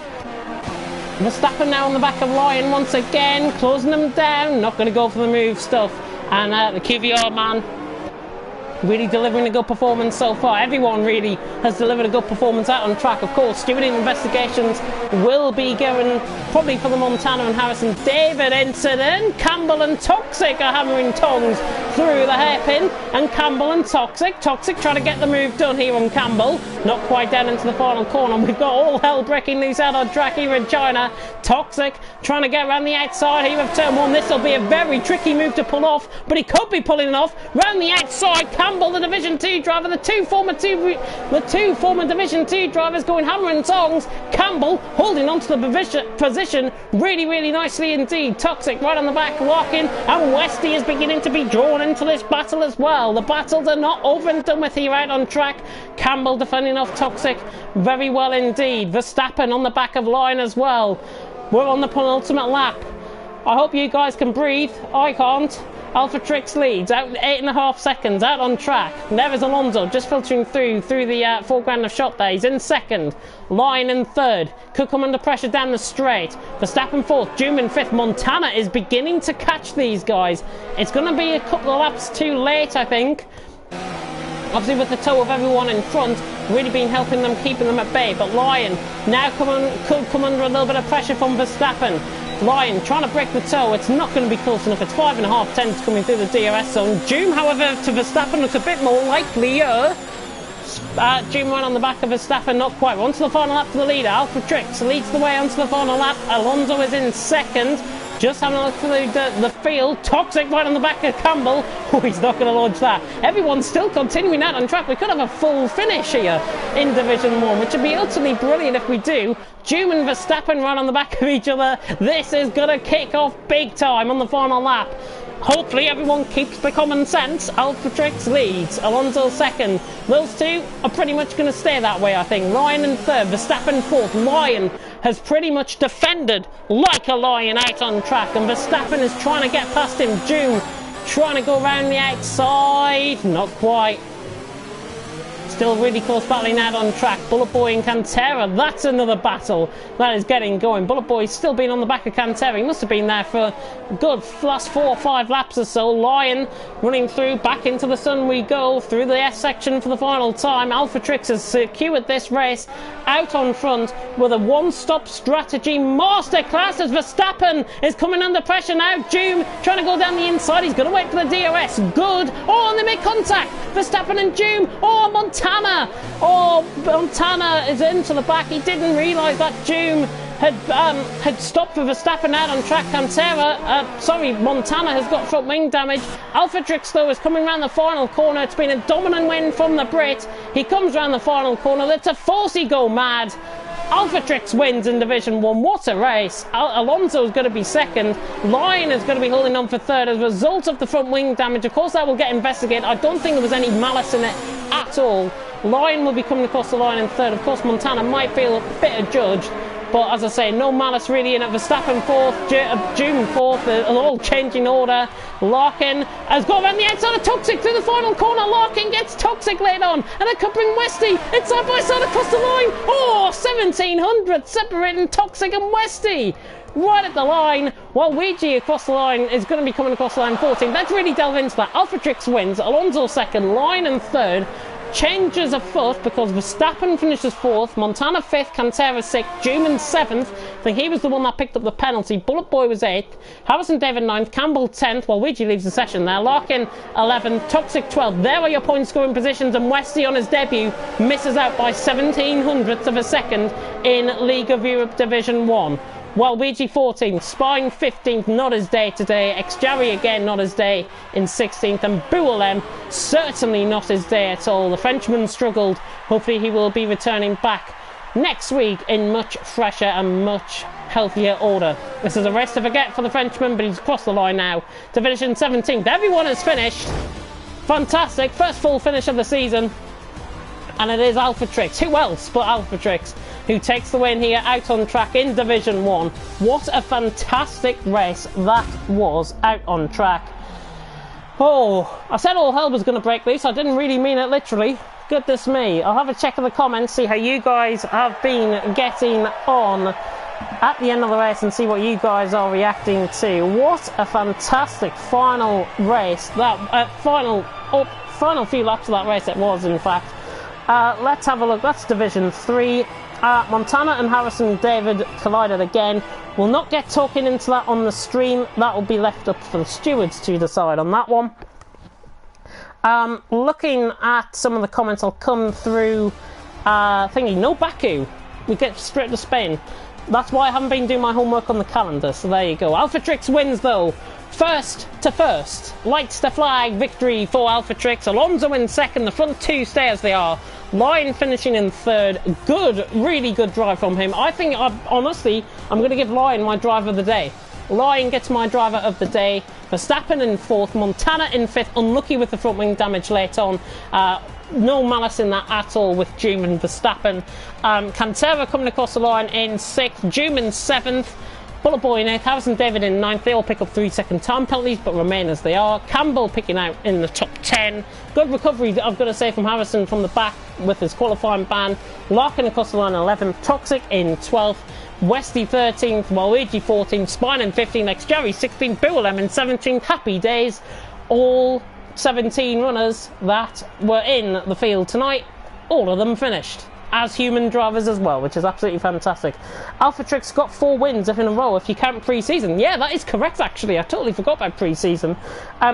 Verstappen now on the back of Lion once again, closing them down. Not going to go for the move stuff. And the QVR man really delivering a good performance so far. Everyone really has delivered a good performance out on track. Of course, stewarding investigations will be given probably for the Montana and Harrison David incident. Campbell and Toxic are hammering tongs through the hairpin, and Campbell and Toxic trying to get the move done here on Campbell. Not quite down into the final corner. We've got all hell breaking loose out on track here in China. Toxic trying to get around the outside here of turn 1. This will be a very tricky move to pull off, but he could be pulling it off round the outside. Campbell, the Division 2 driver, the two former Division 2 drivers going hammer and tongs. Campbell holding on to the position really nicely indeed. Toxic right on the back, Larkin, and Westy is beginning to be drawn into this battle as well. The battles are not over and done with here out on track. Campbell defending off Toxic very well indeed. Verstappen on the back of Lion as well. We're on the penultimate lap. I hope you guys can breathe. I can't. Alpha Trix leads out 8.5 seconds out on track. There is Alonso just filtering through the foreground of shot there. He's in 2nd, Lion in 3rd. Could come under pressure down the straight. Verstappen 4th, Doom in 5th. Montana is beginning to catch these guys. It's going to be a couple of laps too late, I think. Obviously with the toe of everyone in front really been helping them, keeping them at bay. But Lion now could come under a little bit of pressure from Verstappen. Lion trying to break the toe. It's not going to be close enough. It's 5.5 tenths coming through the DRS zone. Doom, however, to Verstappen looks a bit more likelier. Doom right on the back of Verstappen, not quite. We're on to the final lap for the leader. Alpha Trix leads the way onto the final lap. Alonso is in 2nd. Just having a look through the field. Toxic right on the back of Campbell. Oh, he's not going to launch that. Everyone's still continuing out on track. We could have a full finish here in Division 1, which would be utterly brilliant if we do. Doom and Verstappen right on the back of each other. This is going to kick off big time on the final lap. Hopefully everyone keeps the common sense. Alphatrix leads, Alonso second. Those two are pretty much going to stay that way, I think. Ryan in third, Verstappen fourth. Lion has pretty much defended like a lion out on track, and Verstappen is trying to get past him. Doom trying to go around the outside, not quite. Still really close battling out on track. Bullet Boy and Cantera, that's another battle that is getting going. Bullet Boy's still been on the back of Cantera. He must have been there for a good last 4 or 5 laps or so. Lion running through, back into the sun we go, through the S section for the final time. Alphatrix has secured this race out on front with a one-stop strategy masterclass as Verstappen is coming under pressure now. Doom trying to go down the inside. He's going to wait for the DRS. Good. Oh, and they make contact. Verstappen and Doom. Oh, Montana. Oh, Montana is into the back. He didn't realise that Doom had stopped for Verstappen out on track. Montana has got front wing damage. Alphatrix though is coming around the final corner. It's been a dominant win from the Brit. He comes around the final corner. It's a force he go mad. Alphatrix wins in Division 1. What a race. Alonso is going to be second. Lion is going to be holding on for third as a result of the front wing damage. Of course that will get investigated. I don't think there was any malice in it at all. Lion will be coming across the line in third. Of course Montana might feel a bit adjudged, but as I say, no malice really in it. Verstappen fourth, Doom fourth, all changing order. Larkin has got around the outside of Toxic through the final corner. Larkin gets Toxic laid on, and it could bring Westy. It's side by side across the line. Oh, 1700 separating Toxic and Westy. Right at the line, while Ouija across the line is going to be coming across the line 14. Let's really delve into that. Alphatrix wins, Alonso second, Lion in third. Changes afoot because Verstappen finishes fourth, Montana fifth, Cantera sixth, Juman seventh. I think he was the one that picked up the penalty. Bullet Boy was eighth, Harrison David ninth, Campbell 10th, while Ouija leaves the session there. Larkin 11th, Toxic 12th. There are your point scoring positions, and Westy on his debut misses out by 1700ths of a second in League of Europe Division 1. Well, Ouija 14th, Spine 15th, not his day today. Xjari again, not his day in 16th. And Boualem, certainly not his day at all. The Frenchman struggled. Hopefully he will be returning back next week in much fresher and much healthier order. This is a race to forget for the Frenchman, but he's crossed the line now. Division 17th, everyone has finished. Fantastic, first full finish of the season. And it is Alphatrix. Who else but Alphatrix who takes the win here out on track in Division 1. What a fantastic race that was out on track. Oh, I said all hell was going to break loose. I didn't really mean it literally. Goodness me. I'll have a check of the comments, see how you guys have been getting on at the end of the race and see what you guys are reacting to. What a fantastic final race. That final few laps of that race it was, in fact. Let's have a look. That's Division 3. Montana and Harrison David collided again. We'll not get talking into that on the stream. That will be left up for the stewards to decide on that one. Looking at some of the comments, I'll come through thinking, no Baku. We get straight to Spain. That's why I haven't been doing my homework on the calendar, so there you go. Alphatrix wins though. First to first, lights the flag, victory for Alphatrix. Alonso in second, the front two stay as they are. Lion finishing in third. Good, really good drive from him. I think, honestly, I'm going to give Lion my driver of the day. Lion gets my driver of the day. Verstappen in fourth, Montana in fifth. Unlucky with the front wing damage late on. No malice in that at all with Doom and Verstappen. Cantera coming across the line in sixth, Doom in seventh. Bullet Boy in 8th, Harrison David in 9th. They all pick up 3-second time penalties, but remain as they are. Campbell picking out in the top 10. Good recovery, I've got to say, from Harrison from the back with his qualifying ban. Larkin across the line 11th. Toxic in 12th. Westy 13th. Waluigi 14th. Spine in 15th. Xjari 16th. Boualem in 17th. Happy days. All 17 runners that were in the field tonight, all of them finished as human drivers as well, which is absolutely fantastic. Alphatrix got 4 wins in a row if you count pre-season. Yeah, that is correct actually. I totally forgot about pre-season.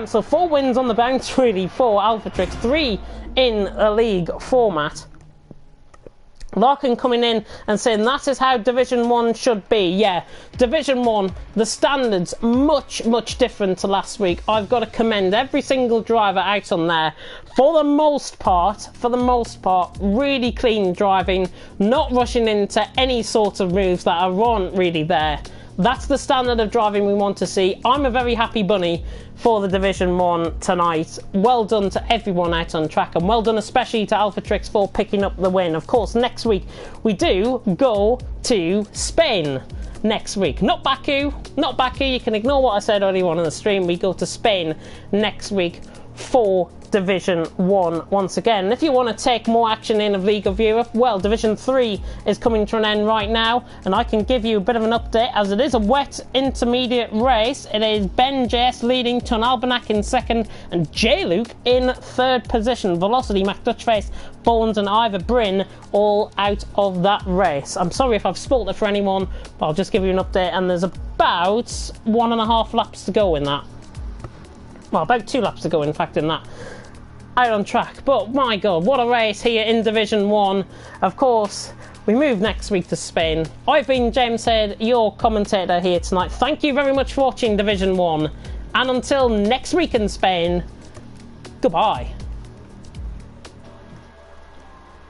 So 4 wins on the bounce really for Alphatrix, 3 in a league format. Larkin coming in and saying that is how Division 1 should be. Yeah, Division 1, the standards much different to last week. I've got to commend every single driver out on there. For the most part, really clean driving, not rushing into any sort of moves that aren't really there. That's the standard of driving we want to see. I'm a very happy bunny for the Division 1 tonight. Well done to everyone out on track, and well done especially to Alphatrix for picking up the win. Of course, next week we do go to Spain. Next week. Not Baku. You can ignore what I said earlier on in the stream. We go to Spain next week for Division 1 once again. And if you want to take more action in of League of Europe, well, Division 3 is coming to an end right now, and I can give you a bit of an update as it is a wet intermediate race. It is Ben JS leading, Ton Albanak in second, and J Luke in third position. Velocity, McDutchface, Bones, and Ivor Bryn all out of that race. I'm sorry if I've spoiled it for anyone, but I'll just give you an update, and there's about 1.5 laps to go in that. Well, about 2 laps to go, in fact, in that. Out on track. But my god, what a race here in Division 1. Of course, we move next week to Spain. I've been James Head, your commentator here tonight. Thank you very much for watching Division 1. And until next week in Spain, goodbye.